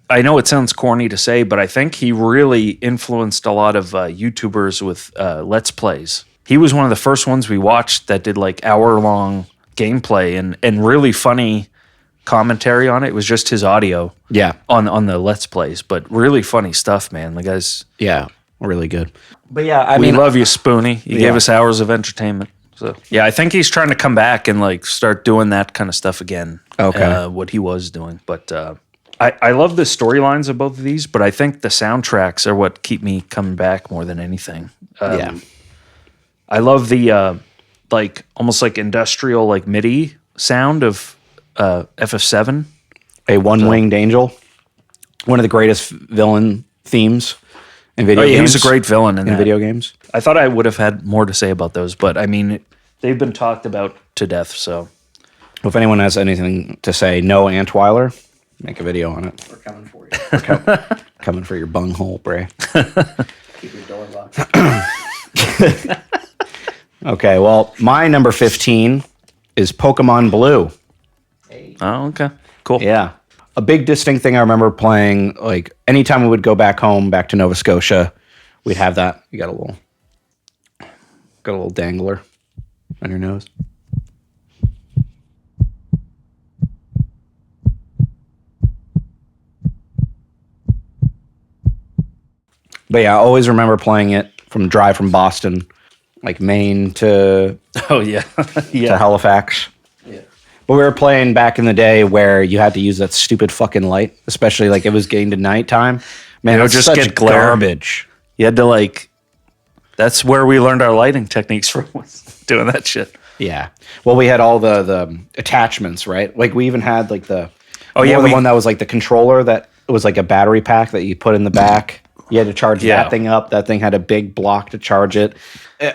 S3: I know it sounds corny to say, but I think he really influenced a lot of YouTubers with Let's Plays. He was one of the first ones we watched that did like hour-long gameplay and really funny commentary on it. It was just his audio on the Let's Plays, but really funny stuff, man. The guy's...
S1: Yeah, really good. But yeah,
S3: We love you, Spoonie. You gave us hours of entertainment. So yeah, I think he's trying to come back and like start doing that kind of stuff again.
S1: Okay.
S3: What he was doing, but I love the storylines of both of these, but I think the soundtracks are what keep me coming back more than anything.
S1: Yeah.
S3: I love the like almost like industrial like MIDI sound of FF7.
S1: A one-winged angel, one of the greatest villain themes in video games.
S3: He was a great villain in that.
S1: video games.
S3: I thought I would have had more to say about those, but I mean, they've been talked about to death. So,
S1: Well, if anyone has anything to say, no Antweiler, make a video on it.
S4: We're coming for you.
S1: Coming for your bunghole, Bray.
S4: Keep your door locked.
S1: Okay, well, my number 15 is Pokemon Blue.
S3: oh, okay, cool.
S1: Yeah. A big distinct thing I remember playing, like anytime we would go back home, back to Nova Scotia, we'd have that. You got a little dangler on your nose. But yeah, I always remember playing it from drive from Boston, like Maine to
S3: Oh yeah,
S1: to Halifax.
S4: Yeah.
S1: But we were playing back in the day where you had to use that stupid fucking light, especially like it was getting to nighttime. Man, it would
S3: just
S1: such
S3: get glare.
S1: garbage.
S3: You had to like. That's where we learned our lighting techniques from, was doing that shit.
S1: Yeah. Well, we had all the attachments, right? Like we even had like the
S3: the
S1: one that was like the controller that was like a battery pack that you put in the back. You had to charge that thing up. That thing had a big block to charge it.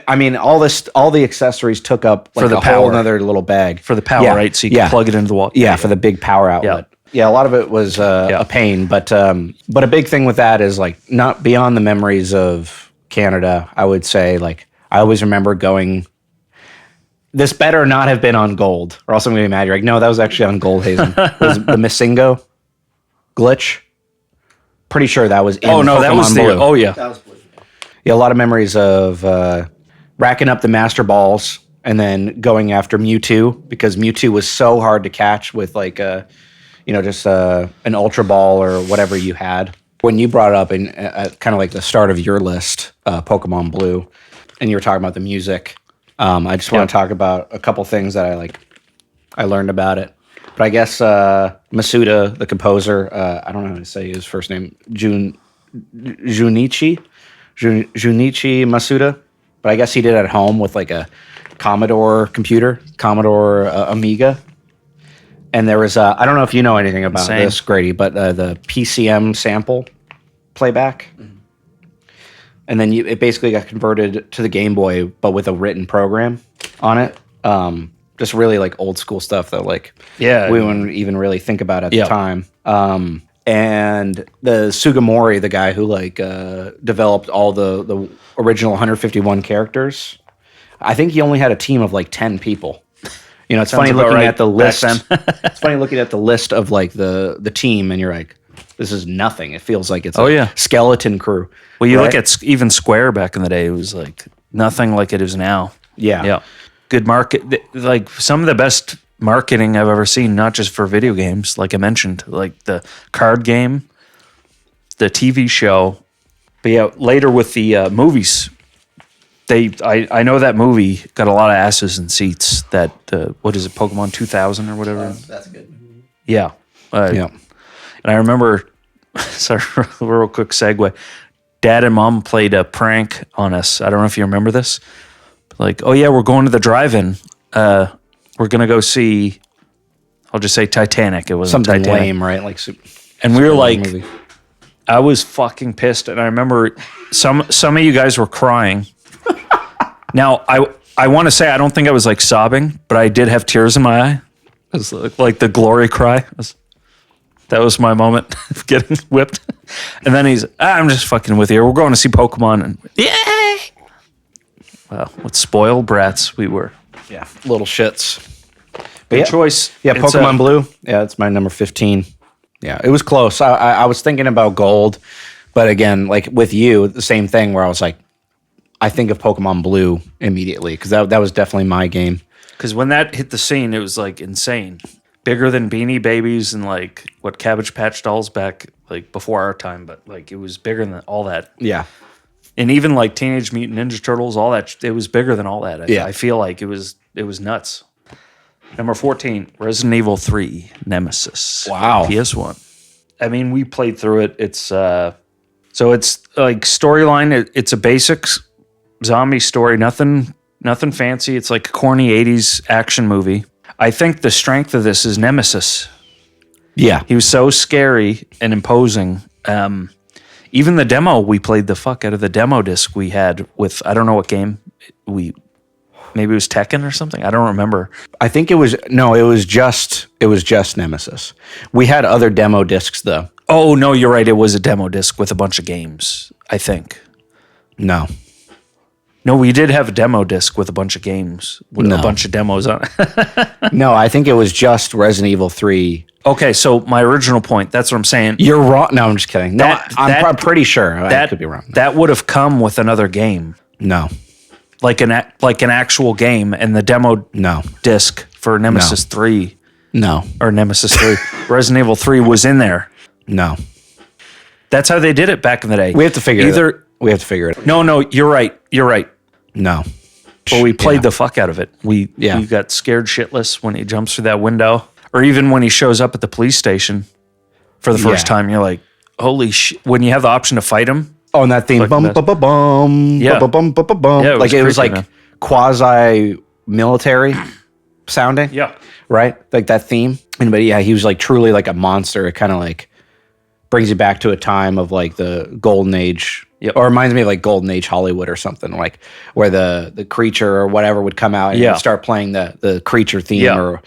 S1: I mean, all the accessories took up like
S3: For the
S1: a
S3: power.
S1: whole another little bag
S3: For the power, right? So you can plug it into the wall.
S1: Yeah, for the big power outlet. Yeah, a lot of it was a pain, but a big thing with that is like not beyond the memories of Canada. I would say like I always remember going. This better not have been on gold, or else I'm gonna be mad. You're like, no, that was actually on gold, Hazen. It was the Missingo glitch. Pretty sure that was in
S3: that
S1: Pokemon
S3: was
S1: Blue.
S4: That was blue.
S1: Yeah, a lot of memories of racking up the Master Balls and then going after Mewtwo, because Mewtwo was so hard to catch with like just an Ultra Ball or whatever you had. When you brought it up in kind of like the start of your list, Pokemon Blue, and you were talking about the music, I just want to talk about a couple things that I learned about it. But I guess Masuda, the composer, I don't know how to say his first name, Junichi Masuda. But I guess he did it at home with like a Commodore computer, Commodore Amiga. And there was, I don't know if you know anything about this, Grady, but the PCM sample playback. Mm-hmm. And then it basically got converted to the Game Boy, but with a written program on it. Just really like old school stuff that like we wouldn't even really think about at the time. And the Sugimori, the guy who like developed all the original 151 characters, I think he only had a team of like 10 people. You know, it's funny looking at the list. It's funny looking at the list of like the team, and you're like, this is nothing. It feels like it's a skeleton crew.
S3: Well, you look at even Square back in the day; it was like nothing like it is now.
S1: Yeah.
S3: Good market, like some of the best marketing I've ever seen, not just for video games, like I mentioned, like the card game, the TV show, but yeah, later with the movies, I know that movie got a lot of asses in seats. That what is it, Pokemon 2000 or whatever?
S4: That's good.
S3: Yeah, And I remember, sorry, real quick segue. Dad and Mom played a prank on us. I don't know if you remember this. Like, oh yeah, we're going to the drive-in. We're gonna go see. I'll just say Titanic. It wasn't
S1: something
S3: Titanic.
S1: lame, right? Like,
S3: and we were like, I was fucking pissed, and I remember some of you guys were crying. Now, I want to say I don't think I was like sobbing, but I did have tears in my eye. It was like the glory cry. That was my moment of getting whipped. And then he's, I'm just fucking with you. We're going to see Pokemon, and yay! Wow, what spoiled brats we were.
S1: Yeah, little shits.
S3: Good choice.
S1: Yeah, Pokemon Blue. Yeah, it's my number 15. Yeah, it was close. I was thinking about Gold, but again, like with you, the same thing where I was like, I think of Pokemon Blue immediately because that was definitely my game.
S3: Because when that hit the scene, it was like insane. Bigger than Beanie Babies and like what Cabbage Patch Dolls back like before our time, but like it was bigger than all that.
S1: Yeah.
S3: And even like Teenage Mutant Ninja Turtles, all that, it was bigger than all that. I feel like it was nuts. Number 14, Resident Evil 3 Nemesis.
S1: Wow.
S3: PS1. I mean, we played through it. It's so it's like storyline. It's a basic zombie story. Nothing fancy. It's like a corny 80s action movie. I think the strength of this is Nemesis.
S1: Yeah.
S3: He was so scary and imposing. Even the demo, we played the fuck out of the demo disc we had with, I don't know what game maybe it was Tekken or something. I don't remember.
S1: I think it was just Nemesis. We had other demo discs though.
S3: Oh no, you're right. It was a demo disc with a bunch of games, I think.
S1: No,
S3: we did have a demo disc with a bunch of games with a bunch of demos on it.
S1: No, I think it was just Resident Evil 3
S3: Okay, so my original point, that's what I'm saying.
S1: You're wrong. No, I'm just kidding. No, I'm pretty sure. I could be wrong.
S3: That would have come with another game,
S1: No.
S3: like an actual game, and the demo
S1: No.
S3: disc for Nemesis 3
S1: No.
S3: or Nemesis 3, Resident Evil 3 was in there.
S1: No.
S3: That's how they did it back in the day.
S1: We have to figure it out. We have to figure it out.
S3: No, you're right.
S1: No.
S3: But we played the fuck out of it. We got scared shitless when he jumps through that window, or even when he shows up at the police station for the first time. You're like, holy shit! When you have the option to fight him.
S1: Oh, and that theme, bum, bum, bum, bum,
S3: Yeah.
S1: bum, bum, bum, bum, bum.
S3: Yeah,
S1: it was
S3: creepy,
S1: like
S3: man.
S1: quasi-military sounding.
S3: Yeah.
S1: Right? Like that theme. But yeah, he was like truly like a monster. It kind of like brings you back to a time of like the golden age.
S3: Yep.
S1: Or reminds me of like golden age Hollywood or something, like where the creature or whatever would come out and
S3: Yeah.
S1: start playing the creature theme
S3: Yeah.
S1: or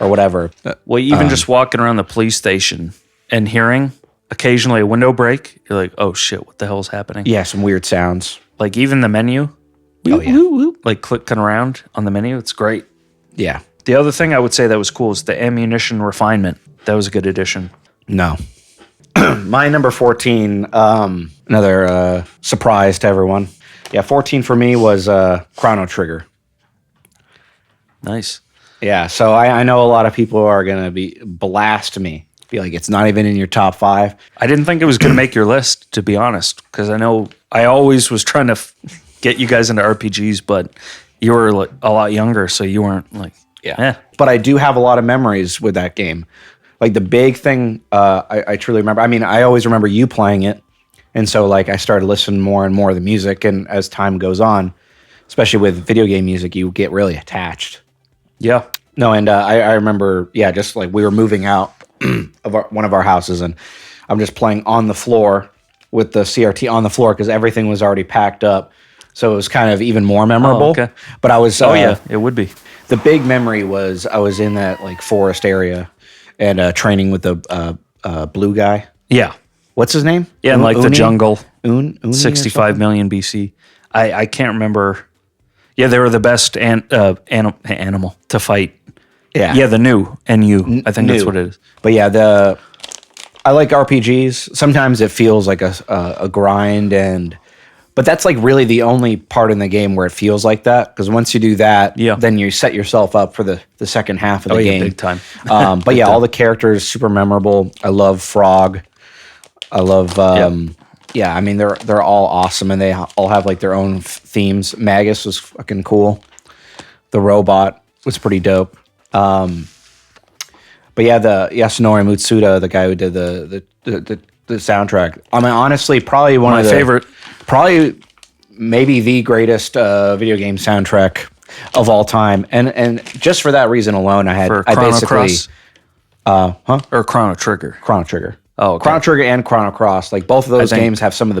S1: whatever.
S3: Well, even just walking around the police station and hearing occasionally a window break, you're like, oh shit, what the hell is happening?
S1: Yeah, some weird sounds.
S3: Like even the menu,
S1: Oh yeah.
S3: like clicking around on the menu, it's great.
S1: Yeah.
S3: The other thing I would say that was cool is the ammunition refinement. That was a good addition.
S1: No. My number 14, another surprise to everyone. Yeah, 14 for me was Chrono Trigger.
S3: Nice.
S1: Yeah, so I know a lot of people are going to blast me. Be like, it's not even in your top 5.
S3: I didn't think it was going to make your list, to be honest, because I know I always was trying to get you guys into RPGs, but you were like a lot younger, so you weren't like,
S1: But I do have a lot of memories with that game. Like the big thing I truly remember, I mean, I always remember you playing it. And so like I started listening more and more to the music. And as time goes on, especially with video game music, you get really attached.
S3: Yeah.
S1: No, and I remember, just like we were moving out of one of our houses, and I'm just playing on the floor with the CRT on the floor because everything was already packed up. So it was kind of even more memorable.
S3: Oh, okay.
S1: But I was...
S3: it would be.
S1: The big memory was I was in that like forest area and training with the blue guy.
S3: Yeah.
S1: What's his name?
S3: Yeah, and like the
S1: Uni?
S3: jungle,
S1: Uni or
S3: 65
S1: something?
S3: million BC. I can't remember. Yeah, they were the best animal to fight.
S1: Yeah.
S3: Yeah, the new NU. I think that's what it is.
S1: But yeah, I like RPGs. Sometimes it feels like a grind, but that's like really the only part in the game where it feels like that. Because once you do that, then you set yourself up for the second half of the game.
S3: Big time.
S1: But yeah, all the characters super memorable. I love Frog. I love. Yeah, I mean they're all awesome, and they all have like their own themes. Magus was fucking cool. The robot was pretty dope. But yeah, the Yasunori Mutsuda, the guy who did the soundtrack. I mean, honestly, probably one
S3: My
S1: of the
S3: favorite.
S1: Probably, maybe the greatest video game soundtrack of all time, and just for that reason alone, I
S3: Chrono
S1: basically
S3: Cross? Or Chrono Trigger.
S1: Chrono Trigger.
S3: Oh, okay.
S1: Chrono Trigger and Chrono Cross. Like both of those games have some of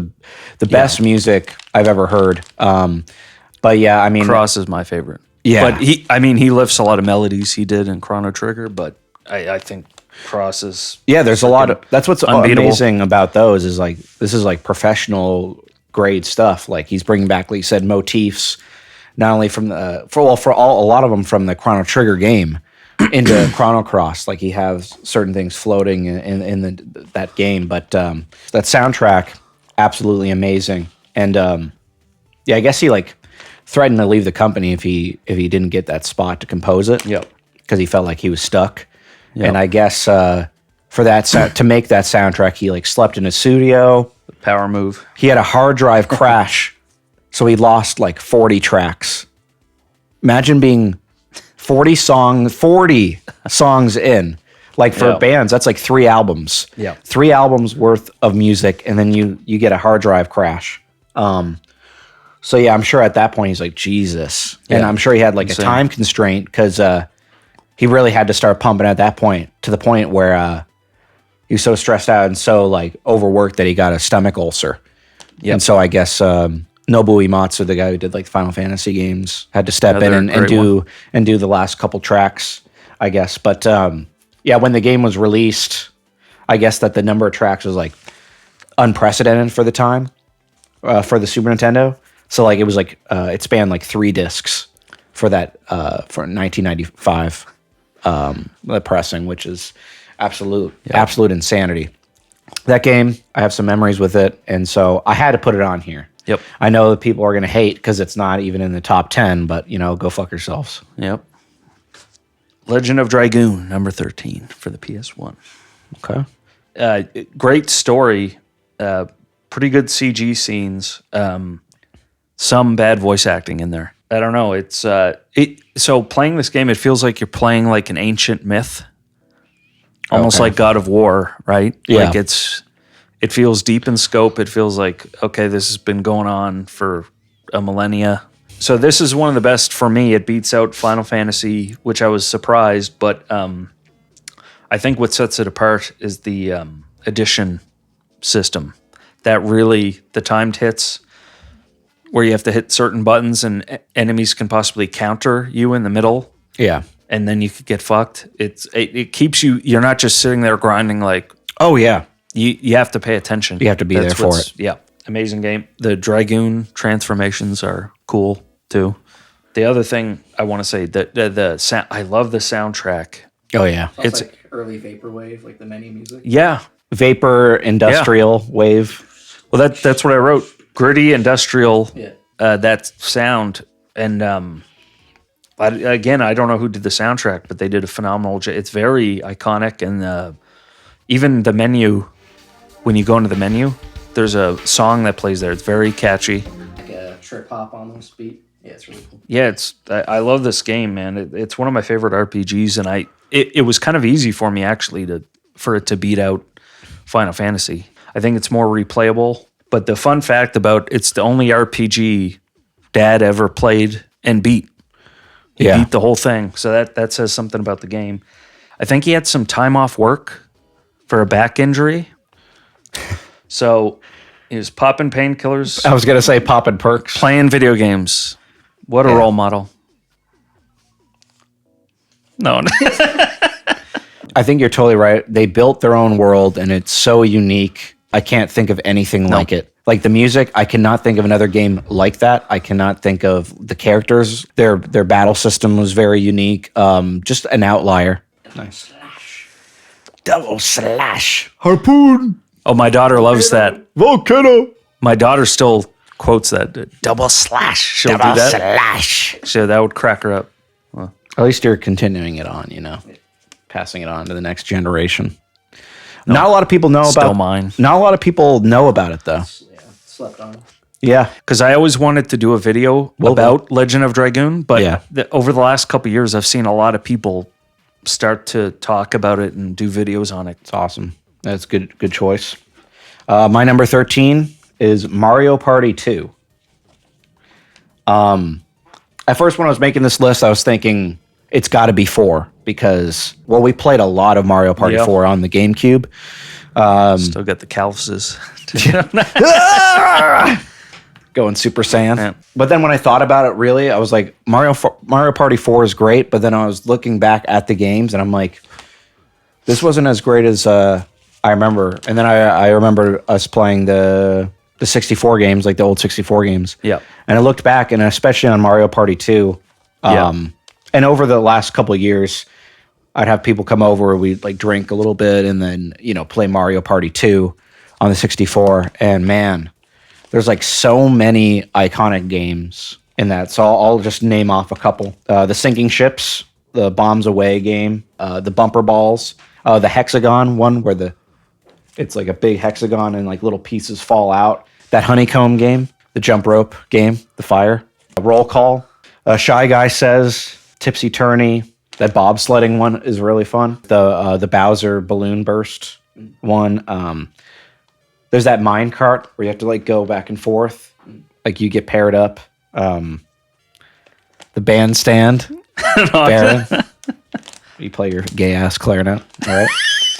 S1: the best music I've ever heard. But yeah, I mean,
S3: Cross is my favorite.
S1: Yeah.
S3: But he lifts a lot of melodies he did in Chrono Trigger, but I think Cross is...
S1: Yeah, there's a lot of... That's what's
S3: unbeatable.
S1: amazing about those is like, this is like professional grade stuff. Like he's bringing back, like you said, motifs, not only from a lot of them from the Chrono Trigger game into Chrono Cross. Like he has certain things floating in that game. But that soundtrack, absolutely amazing. And yeah, I guess he like threatened to leave the company if he didn't get that spot to compose it.
S3: Yep.
S1: Because he felt like he was stuck.
S3: Yep.
S1: And I guess for that to make that soundtrack, he like slept in a studio.
S3: Power move.
S1: He had a hard drive crash, so he lost like 40 tracks. Imagine being 40 songs in. Like for bands, that's like 3 albums.
S3: Yeah.
S1: 3 albums worth of music, and then you get a hard drive crash. So yeah, I'm sure at that point he's like, Jesus. And I'm sure he had like a time constraint because he really had to start pumping at that point, to the point where he was so stressed out and so like overworked that he got a stomach ulcer. Yep. And so I guess Nobuo Uematsu, the guy who did like Final Fantasy games, had to step in and do the last couple tracks, I guess. But yeah, when the game was released, I guess that the number of tracks was like unprecedented for the time for the Super Nintendo. So like it was like it spanned like 3 discs for that for 1995 the pressing, which is absolute insanity. That game, I have some memories with it, and so I had to put it on here.
S3: Yep.
S1: I know that people are going to hate because it's not even in the top 10, but, go fuck yourselves.
S3: Yep. Legend of Dragoon, number 13 for the PS1.
S1: Okay.
S3: Great story. Pretty good CG scenes. Some bad voice acting in there. I don't know. It's so playing this game, it feels like you're playing like an ancient myth. Almost like God of War, right?
S1: Yeah.
S3: Like it feels deep in scope. It feels like, okay, this has been going on for a millennia. So this is one of the best for me. It beats out Final Fantasy, which I was surprised, but I think what sets it apart is the addition system. That really, the timed hits where you have to hit certain buttons and enemies can possibly counter you in the middle.
S1: Yeah.
S3: And then you could get fucked. It keeps you. You're not just sitting there grinding. Like,
S1: Oh, yeah.
S3: you have to pay attention.
S1: You have to be there for
S3: what's-
S1: it.
S3: Yeah, amazing game. The dragoon transformations are cool too. The other thing I want to say that the sound. I love the soundtrack.
S1: Oh, yeah.
S3: It's-
S4: like early vaporwave, like the menu music.
S3: Yeah.
S1: Vapor, industrial, wave.
S3: Well, that's what I wrote. Gritty, industrial.
S4: Yeah.
S3: That sound and again, I don't know who did the soundtrack, but they did a phenomenal job. It's very iconic, and even the menu. When you go into the menu, there's a song that plays there. It's very catchy.
S4: Like a trip hop almost beat. Yeah, it's really cool.
S3: Yeah, I love this game, man. It's one of my favorite RPGs, and it was kind of easy for me actually for it to beat out Final Fantasy. I think it's more replayable. But the fun fact about it's the only RPG Dad ever played and beat. He beat the whole thing, so that says something about the game. I think he had some time off work for a back injury, so he was popping painkillers,
S1: I was going to say poppin' perks.
S3: playing video games. What a role model. No.
S1: I think you're totally right. They built their own world, and it's so unique. I can't think of anything like it. Like the music, I cannot think of another game like that. I cannot think of the characters. Their battle system was very unique. Just an outlier. Nice. Double slash. Harpoon.
S3: Oh, my daughter loves that.
S1: Volcano.
S3: My daughter still quotes that. Double slash. She'll do that.
S1: Slash.
S3: So that would crack her up.
S1: At least you're continuing it on, passing it on to the next generation. Not a lot of people know
S3: Still
S1: about
S3: mine.
S1: Not a lot of people know about it though.
S4: Yeah, slept on.
S1: Yeah.
S3: Because I always wanted to do a video about Legend of Dragoon, but
S1: Yeah.
S3: over the last couple of years, I've seen a lot of people start to talk about it and do videos on it.
S1: It's awesome. That's good choice. My number 13 is Mario Party 2. At first when I was making this list, I was thinking it's got to be 4 because, we played a lot of Mario Party 4 on the GameCube.
S3: Still got the calluses.
S1: Going Super Saiyan.
S3: Yeah.
S1: But then when I thought about it, really, I was like, Mario Party 4 is great, but then I was looking back at the games, and I'm like, this wasn't as great as I remember. And then I remember us playing the 64 games, like the old 64 games.
S3: Yeah.
S1: And I looked back, and especially on Mario Party 2, and over the last couple of years, I'd have people come over, we'd like drink a little bit, and then, play Mario Party 2 on the 64. And man, there's like so many iconic games in that. So I'll just name off a couple. The sinking ships, the bombs away game, the bumper balls, the hexagon one where it's like a big hexagon and like little pieces fall out. That honeycomb game, the jump rope game, the fire, a roll call. Shy Guy Says, Tipsy Tourney. That bobsledding one is really fun. The Bowser balloon burst one. There's that mine cart where you have to like go back and forth. Like you get paired up. The bandstand. Baron. You play your gay ass clarinet. All right.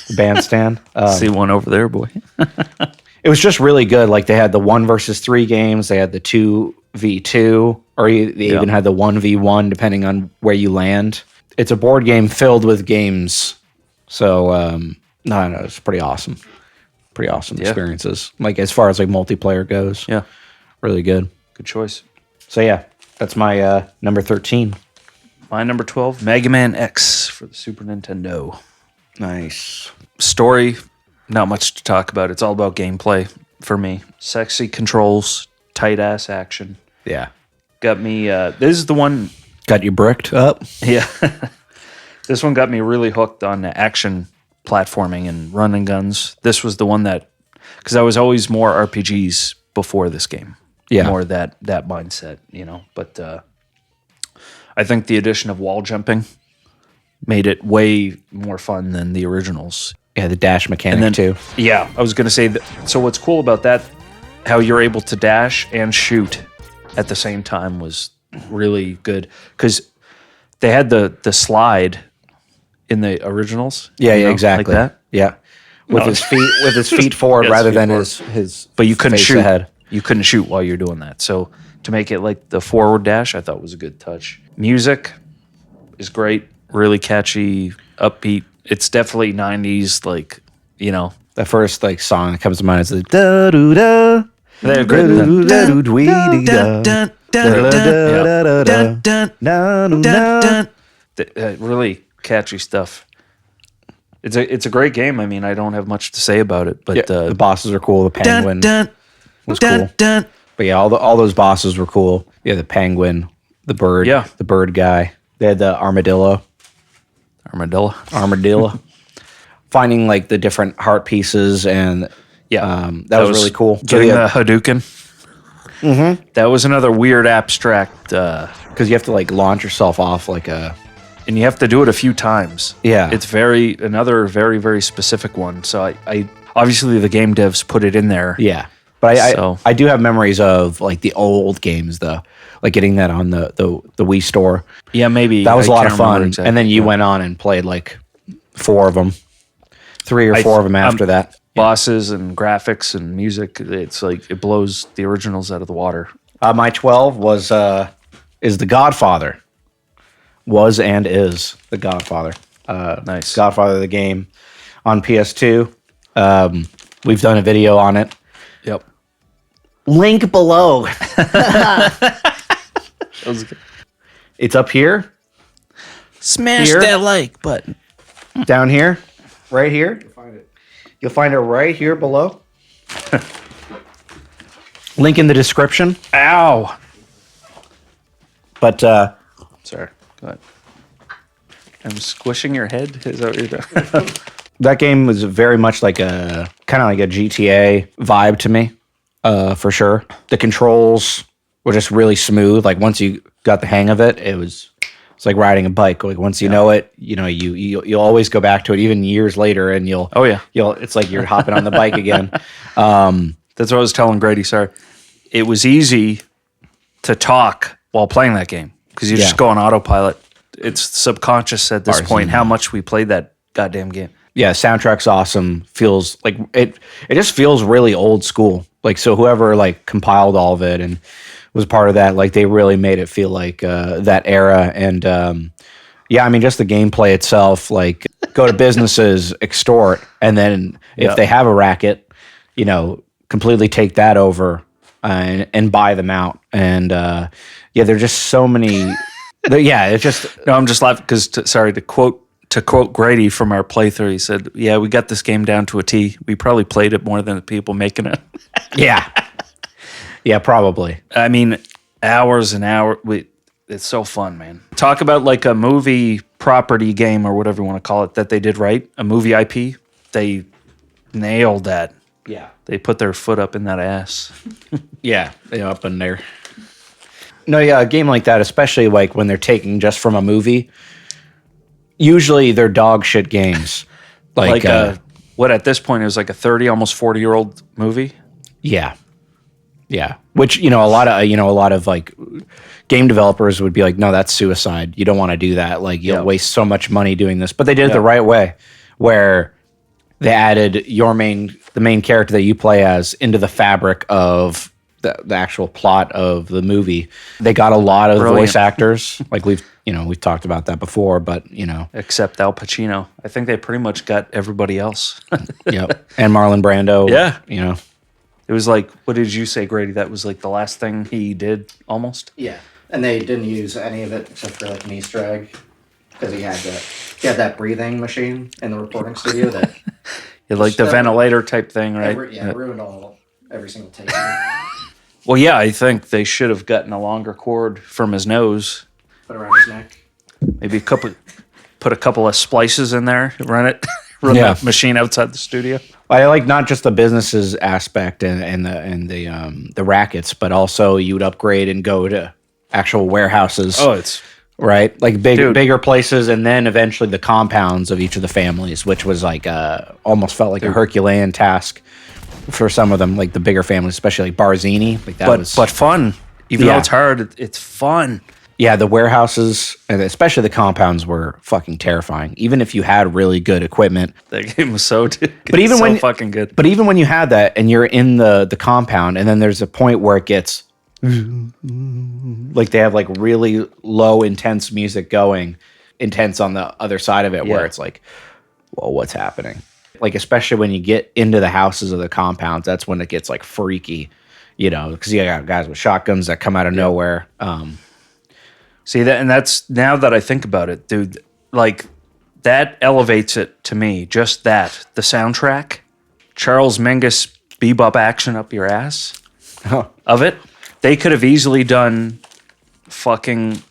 S1: The bandstand.
S3: See one over there, boy.
S1: It was just really good. Like they had the 1 versus 3 games. They had the 2v2, or they even had the 1v1 depending on where you land. It's a board game filled with games. So no, it's pretty awesome. Pretty awesome experiences. Like as far as like multiplayer goes.
S3: Yeah.
S1: Really good.
S3: Good choice.
S1: So yeah, that's my number 13.
S3: My number 12, Mega Man X for the Super Nintendo.
S1: Nice.
S3: Story, not much to talk about. It's all about gameplay for me. Sexy controls, tight ass action.
S1: Yeah.
S3: Got me. This is the one.
S1: Got you bricked up?
S3: Yeah. This one got me really hooked on the action platforming and run and guns. This was the one that, because I was always more RPGs before this game.
S1: Yeah.
S3: More that mindset, But I think the addition of wall jumping made it way more fun than the originals.
S1: Yeah, the dash mechanic too.
S3: Yeah, I was going to say that. So what's cool about that, how you're able to dash and shoot at the same time was really good. Because they had the slide in the originals.
S1: Yeah, exactly.
S3: Like that.
S1: Yeah. With his feet forward
S3: Yes,
S1: rather
S3: feet
S1: than
S3: forward.
S1: his
S3: But you couldn't
S1: face
S3: shoot.
S1: ahead.
S3: You couldn't shoot while you're doing that. So to make it like the forward dash, I thought was a good touch. Music is great, really catchy, upbeat. It's definitely 90s,
S1: The first song that comes to mind is the da doo da.
S3: They're great. Really catchy stuff. It's a great game. I mean, I don't have much to say about it, but
S1: The bosses are cool. The penguin was cool. But yeah, all those bosses were cool. Yeah, the penguin, the bird, the bird guy. They had the armadillo. Armadillo. Finding the different heart pieces and that was really cool.
S3: Getting the Hadouken. Mm-hmm. That was another weird abstract
S1: because you have to launch yourself off
S3: and you have to do it a few times.
S1: Yeah.
S3: It's another very, very specific one. So I obviously the game devs put it in there.
S1: Yeah. But I do have memories of the old games though. Getting that on the Wii store.
S3: Yeah, maybe.
S1: That was a lot of fun.
S3: Exactly.
S1: And then you went on and played 4 of them. 3 or 4 of them after that.
S3: Bosses and graphics and music, it's it blows the originals out of the water.
S1: My 12 is The Godfather. Was and is The Godfather.
S3: Nice.
S1: Godfather the game on PS2. We've done a video on it.
S3: Yep.
S1: Link below. It's up here.
S6: Smash
S1: Here?
S6: that like button.
S1: Down here. Right here. You'll find it right here below. Link in the description.
S3: Ow.
S1: But
S3: Sorry. Go ahead. I'm squishing your head. Is that what you're doing?
S1: that game was very much kind of like a GTA vibe to me, for sure. The controls were just really smooth. Once you got the hang of it, it's like riding a bike. Once you know it, you'll always go back to it, even years later, and it's like you're hopping on the bike again.
S3: That's what I was telling Grady. Sorry, it was easy to talk while playing that game because you just go on autopilot. It's subconscious at this point how much we played that goddamn game.
S1: Yeah, soundtrack's awesome. Feels like it just feels really old school. So whoever compiled all of it and was part of that, they really made it feel like that era. And I mean, just the gameplay itself, go to businesses, extort, and then if they have a racket, completely take that over and buy them out. And there are just so many. It's just
S3: No, I'm just laughing because to quote Grady from our playthrough, he said, "Yeah, we got this game down to a T. We probably played it more than the people making it."
S1: Yeah, probably.
S3: I mean, hours and hours. It's so fun, man. Talk about a movie property game or whatever you want to call it that they did right. A movie IP. They nailed that.
S1: Yeah.
S3: They put their foot up in that ass.
S1: Yeah, up in there. No, a game like that, especially when they're taking just from a movie, usually they're dog shit games.
S3: What at this point it was a 30, almost 40-year-old movie.
S1: Yeah. Yeah. Which, a lot of game developers would be like, no, that's suicide. You don't want to do that. You'll waste so much money doing this. But they did it the right way, where they added the main character that you play as into the fabric of the actual plot of the movie. They got a lot of voice actors. We've talked about that before, but
S3: except Al Pacino. I think they pretty much got everybody else.
S1: Yep. And Marlon Brando.
S3: Yeah. It was what did you say, Grady? That was the last thing he did almost?
S4: Yeah. And they didn't use any of it except for an Easter egg because he had He had that breathing machine in the recording studio that
S3: You like the
S4: Just,
S3: ventilator type thing, right?
S4: ruined every single take.
S3: Well, yeah, I think they should have gotten a longer cord from his nose.
S4: Put around his neck.
S3: Maybe put a couple of splices in there, run
S1: Yeah.
S3: the machine outside the studio.
S1: I like not just the businesses aspect and the rackets, but also you would upgrade and go to actual warehouses.
S3: Oh, it's
S1: right, like
S3: Dude.
S1: bigger places, and then eventually the compounds of each of the families, which was like almost felt like a Herculean task for some of them, like the bigger families, especially like Barzini. Like that was,
S3: but fun. Even though it's hard, it's fun.
S1: yeah, the warehouses and especially the compounds were fucking terrifying. Even if you had really good equipment,
S3: That game was so fucking good.
S1: But even when you had that and you're in the compound, and then there's a point where it gets like they have like really low intense music going, intense on the other side of it, where it's like, well, what's happening? Like especially when you get into the houses of the compounds, that's when it gets like freaky, you know, because you got guys with shotguns that come out of nowhere.
S3: See that, and that's, now that I think about it, dude, like that elevates it to me. Just that, the soundtrack, Charles Mingus bebop action up your ass of it. They could have easily done fucking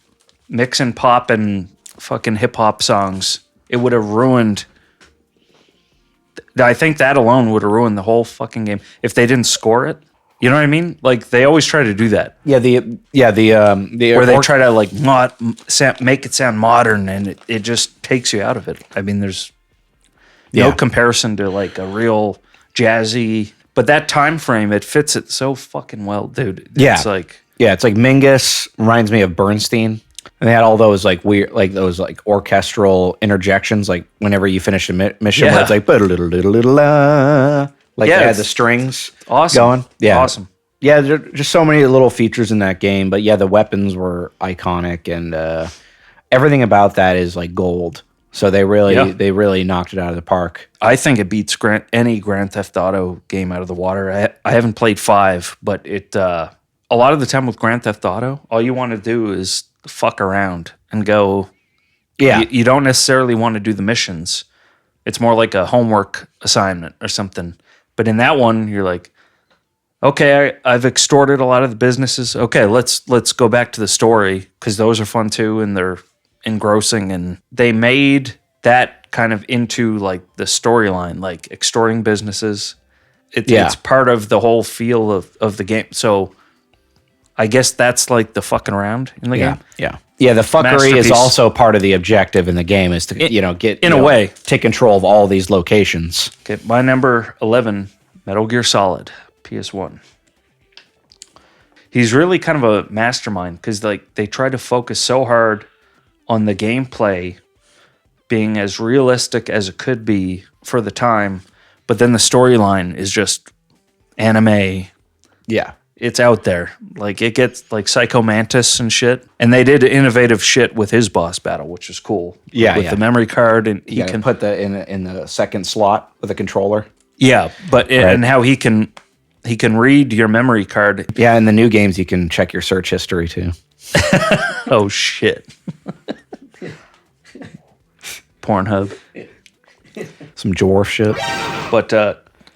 S3: mix and pop and fucking hip hop songs. It would have ruined. I think that alone would have ruined the whole fucking game if they didn't score it. You know what I mean? Like they always try to do that.
S1: Yeah, the
S3: Where they try to like make it sound modern, and it just takes you out of it. I mean, there's no comparison to like a real jazzy, but that time frame, it fits it so fucking well, dude. It's like
S1: it's like Mingus reminds me of Bernstein, and they had all those like weird, like those like orchestral interjections, like whenever you finish a mission, where it's like like they had the strings going. Yeah,
S3: awesome.
S1: Yeah, there are just so many little features in that game, but yeah, the weapons were iconic, and everything about that is like gold. So they really knocked it out of the park.
S3: I think it beats any Grand Theft Auto game out of the water. I haven't played 5, but it a lot of the time with Grand Theft Auto, all you want to do is fuck around and go.
S1: Yeah,
S3: You don't necessarily want to do the missions. It's more like a homework assignment or something. But in that one, you're like, okay, I've extorted a lot of the businesses. Okay, let's go back to the story, because those are fun too, and they're engrossing. And they made that kind of into like the storyline, like extorting businesses. It's part of the whole feel of the game. So I guess that's like the fucking around in the game.
S1: Yeah, the fuckery is also part of the objective in the game, is to get
S3: in a way,
S1: take control of all these locations.
S3: Okay, my number 11, Metal Gear Solid, PS1. He's really kind of a mastermind, because like they try to focus so hard on the gameplay being as realistic as it could be for the time, but then the storyline is just anime.
S1: Yeah.
S3: It's out there. Like it gets like Psycho Mantis and shit. And they did innovative shit with his boss battle, which is cool. With the memory card, and
S1: he can put the in the second slot with a controller.
S3: Yeah, but and how he can read your memory card.
S1: Yeah, in the new games you can check your search history too.
S3: Oh shit. Pornhub.
S1: Some dwarf shit.
S3: But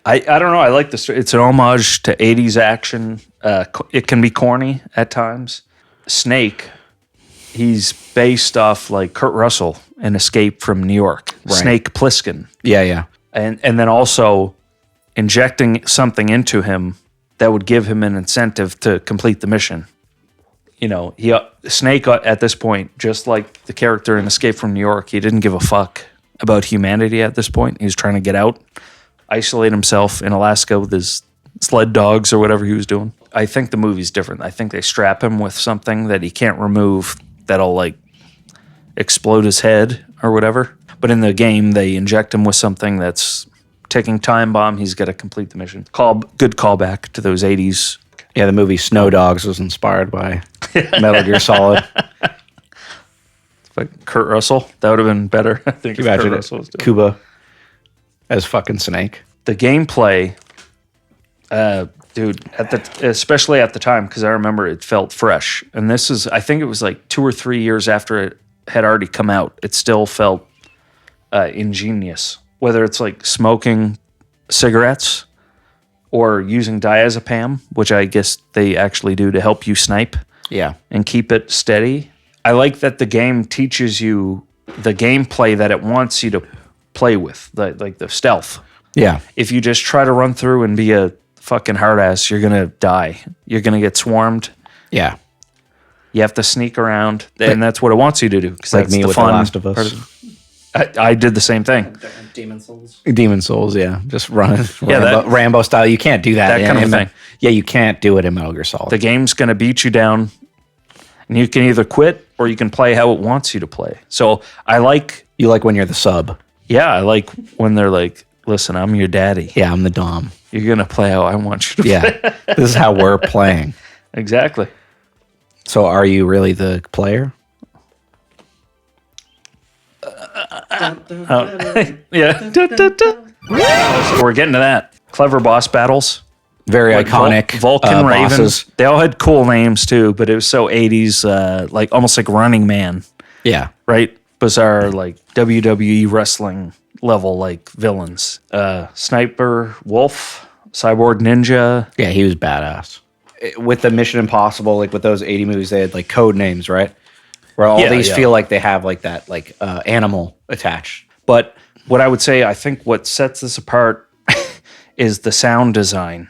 S3: I don't know. I like this. It's an homage to 80s action. It can be corny at times. Snake, he's based off like Kurt Russell in Escape from New York. Right. Snake Plissken.
S1: Yeah.
S3: And then also injecting something into him that would give him an incentive to complete the mission. You know, Snake at this point, just like the character in Escape from New York, he didn't give a fuck about humanity at this point. He was trying to get out, isolate himself in Alaska with his sled dogs or whatever he was doing. I think the movie's different. I think they strap him with something that he can't remove that'll like explode his head or whatever. But in the game, they inject him with something that's ticking time bomb. He's got to complete the mission. Good callback to those 80s.
S1: Yeah, the movie Snow Dogs was inspired by Metal Gear Solid.
S3: Like Kurt Russell, that would have been better. I think.
S1: Imagine it. Cuba as fucking Snake.
S3: The gameplay, dude, especially at the time, because I remember it felt fresh. And I think it was like 2 or 3 years after it had already come out. It still felt ingenious. Whether it's like smoking cigarettes or using diazepam, which I guess they actually do to help you snipe
S1: Yeah.
S3: and keep it steady. I like that the game teaches you the gameplay that it wants you to play with, like the stealth.
S1: Yeah.
S3: If you just try to run through and be a fucking hard ass, you're going to die. You're going to get swarmed.
S1: Yeah.
S3: You have to sneak around, and that's what it wants you to do. Because
S1: Like
S3: that's
S1: me
S3: the
S1: with
S3: fun
S1: The Last of Us.
S3: I did the same thing.
S4: Demon Souls.
S1: Demon Souls, yeah. Just running
S3: Yeah,
S1: Rambo style. You can't do that.
S3: That kind of thing.
S1: Yeah, you can't do it in Metal Gear Solid.
S3: The game's going to beat you down, and you can either quit or you can play how it wants you to play. So I like,
S1: You like when you're the sub.
S3: I like when they're like, listen, I'm your daddy.
S1: Yeah, I'm the Dom.
S3: You're going to play how I want you to play.
S1: Yeah. This is how we're playing.
S3: Exactly.
S1: So are you really the player?
S3: Yeah. So we're getting to that. Clever boss battles.
S1: Very iconic.
S3: Vulcan Raven.
S1: bosses.
S3: They all had cool names too, but it was so 80s, like almost like Running Man,
S1: Yeah.
S3: right? Bizarre, like WWE wrestling level, like villains. Sniper Wolf, Cyborg Ninja.
S1: Yeah, he was badass. With the Mission Impossible, like with those 80 movies, they had like code names, right? Where all
S3: Yeah,
S1: these
S3: yeah.
S1: feel like they have like that like animal attached.
S3: But what I would say, I think what sets this apart is the sound design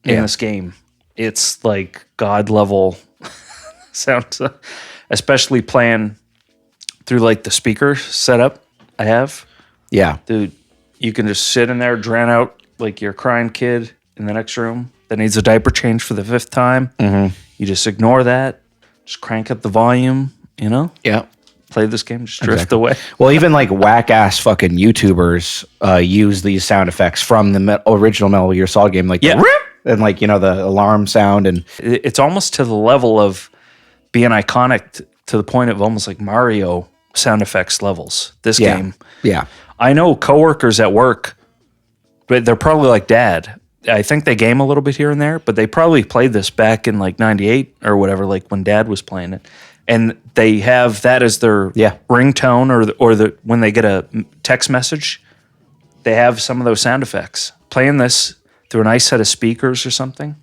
S3: in
S1: Yeah.
S3: this game. It's like God level sound, especially playing through like the speaker setup I have.
S1: Yeah.
S3: Dude, you can just sit in there, drown out like your crying kid in the next room that needs a diaper change for the 5th time. Mm-hmm. You just ignore that, just crank up the volume,
S1: Yeah.
S3: play this game, just drift away.
S1: Well, even like whack ass fucking YouTubers use these sound effects from the original Metal Gear Solid game, like
S3: Yeah.
S1: the rip, and like the alarm sound, and
S3: It's almost to the level of being iconic to the point of almost like Mario sound effects levels. This
S1: yeah,
S3: game.
S1: yeah,
S3: I know coworkers at work, but they're probably like Dad. I think they game a little bit here and there, but they probably played this back in like 98 or whatever, like when Dad was playing it. And they have that as their ringtone or the when they get a text message, they have some of those sound effects. Playing this through a nice set of speakers or something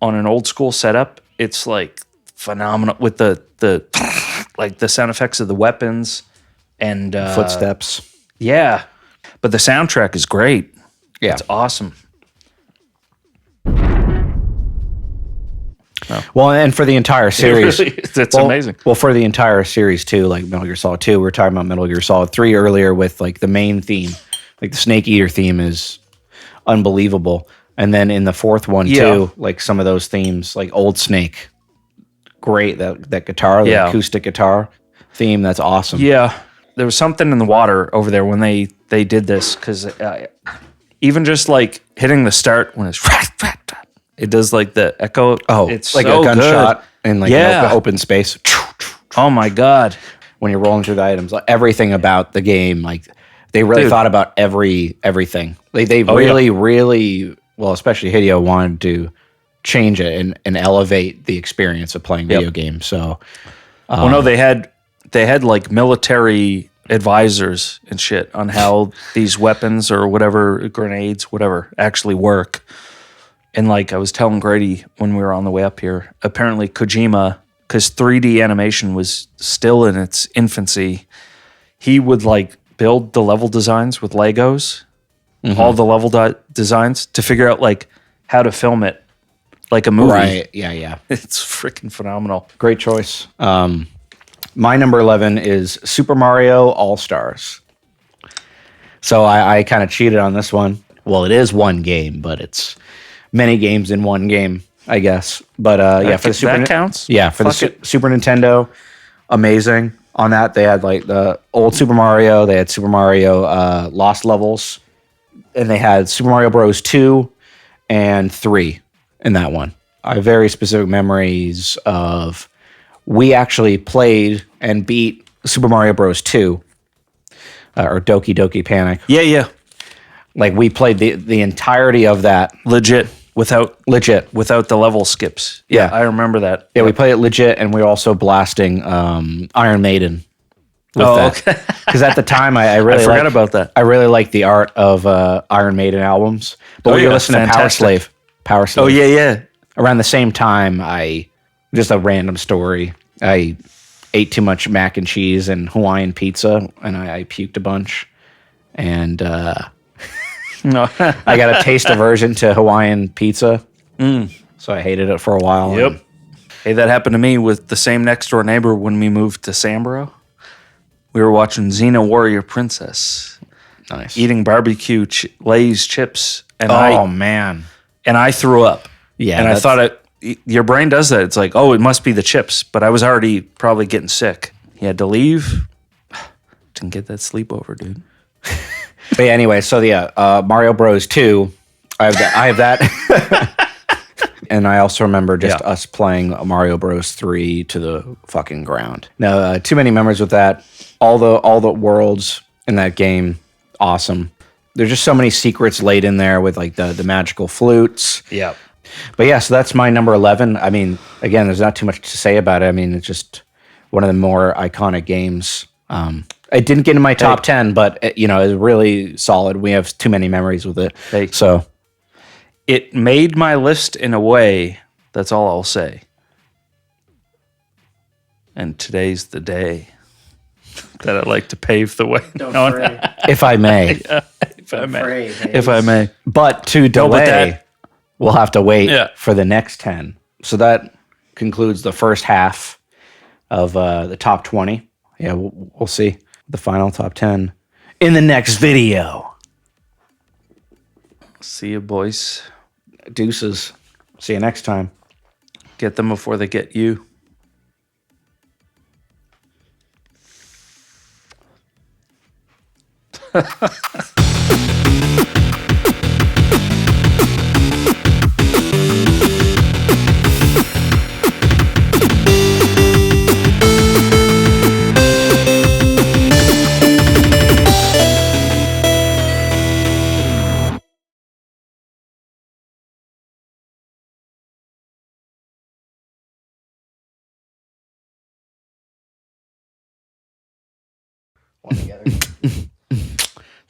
S3: on an old school setup, it's like phenomenal with the like the sound effects of the weapons and
S1: footsteps.
S3: Yeah, but the soundtrack is great.
S1: Yeah,
S3: It's awesome.
S1: Well, and for the entire series,
S3: It's
S1: well,
S3: amazing.
S1: Well, for the entire series too, like Metal Gear Solid 2, we were talking about Metal Gear Solid 3 earlier with like the main theme, like the Snake Eater theme is unbelievable, and then in the 4th one too, like some of those themes, like Old Snake, great that guitar, the acoustic guitar theme, that's awesome.
S3: Yeah, there was something in the water over there when they did this because even just like hitting the start when it's it does like the echo.
S1: Oh,
S3: it's
S1: like
S3: so
S1: a gunshot
S3: good.
S1: in like an open space.
S3: Oh my god!
S1: When you're rolling through the items, like everything about the game, like they really thought about everything. They really, well, especially Hideo wanted to change it and elevate the experience of playing video games. So,
S3: Well, no, they had like military advisors and shit on how these weapons or whatever, grenades, whatever, actually work. And like I was telling Grady when we were on the way up here, apparently Kojima, because 3D animation was still in its infancy, he would like build the level designs with Legos, all the level designs to figure out like how to film it like a movie.
S1: right, yeah.
S3: It's freaking phenomenal.
S1: Great choice. My number 11 is Super Mario All-Stars. So I kind of cheated on this one. Well, it is one game, but it's many games in one game, I guess. But for the Super
S3: counts?
S1: Yeah, for the Super Nintendo, amazing. On that, they had like the old Super Mario. They had Super Mario Lost Levels, and they had Super Mario Bros. 2 and 3 in that one. I have very specific memories of we actually played and beat Super Mario Bros. 2 or Doki Doki Panic.
S3: Yeah.
S1: Like we played the entirety of that
S3: Legit. Without the level skips.
S1: Yeah.
S3: I remember that.
S1: Yeah, we played it legit, and we were also blasting Iron Maiden
S3: Okay.
S1: Because at the time, I
S3: I
S1: really
S3: forgot
S1: liked,
S3: about that.
S1: I really liked the art of Iron Maiden albums. But
S3: Oh,
S1: we were
S3: yeah,
S1: listening to
S3: fantastic.
S1: Power Slave.
S3: Oh, yeah.
S1: Around the same time, just a random story. I ate too much mac and cheese and Hawaiian pizza, and I puked a bunch. And
S3: No.
S1: I got a taste aversion to Hawaiian pizza, so I hated it for a while.
S3: Yep.
S1: and-
S3: Hey, that happened to me with the same next door neighbor when we moved to Sambro. We were watching Xena Warrior Princess,
S1: Nice.
S3: eating barbecue Lay's chips, and
S1: Man.
S3: I threw up.
S1: Yeah,
S3: and I
S1: that's-
S3: thought your brain does that. It's like, oh, it must be the chips, but I was already probably getting sick. He had to leave. Didn't get that sleepover, dude.
S1: But yeah, anyway, so yeah, Mario Bros. 2. I have that. And I also remember just us playing Mario Bros. 3 to the fucking ground. Now, too many memories with that. All the worlds in that game, awesome. There's just so many secrets laid in there with like the magical flutes.
S3: Yeah.
S1: But yeah, so that's my number 11. I mean, again, there's not too much to say about it. I mean, it's just one of the more iconic games. It didn't get in my top 10, but it was really solid. We have too many memories with it.
S3: Hey.
S1: So
S3: It made my list in a way. That's all I'll say. And today's the day that I like to pave the way.
S4: Don't
S3: No,
S4: fray.
S1: if I may,
S3: if I may.
S4: Fray,
S3: If I may.
S1: but to delay,
S3: that-
S1: we'll have to wait
S3: Yeah.
S1: for the next 10. So that concludes the first half of the top 20. Yeah, we'll see the final top 10 in the next video.
S3: See you, boys.
S1: Deuces. See you next time.
S3: Get them before they get you.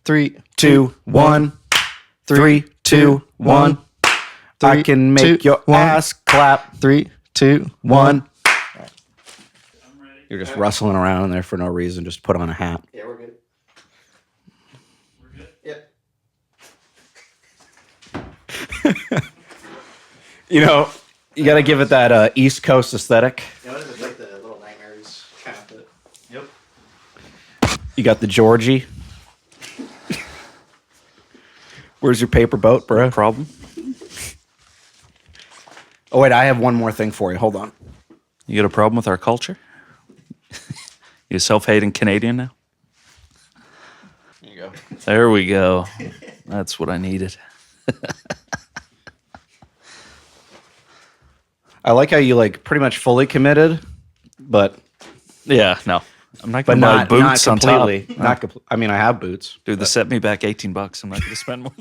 S1: Three, two, one. 3, 2, 1. I can make your ass clap. 3, 2, 1. You're just rustling around in there for no reason. Just put on a hat.
S4: Yeah, we're good. We're good? Yep.
S1: You got to give it that East Coast aesthetic.
S4: You know, it's like the Little Nightmares kind of fit.
S3: Yep.
S1: You got the Georgie. Where's your paper boat, bro?
S3: Problem?
S1: Oh, wait, I have one more thing for you. Hold on.
S3: You got a problem with our culture? You a self-hating Canadian now?
S4: There you go.
S3: There we go. That's what I needed.
S1: I like how you pretty much fully committed, but
S3: Yeah, no. I'm not
S1: but
S3: going to buy
S1: not
S3: boots on top.
S1: completely. Not I mean, I have boots.
S3: Dude, they set me back $18. I'm not going to spend more.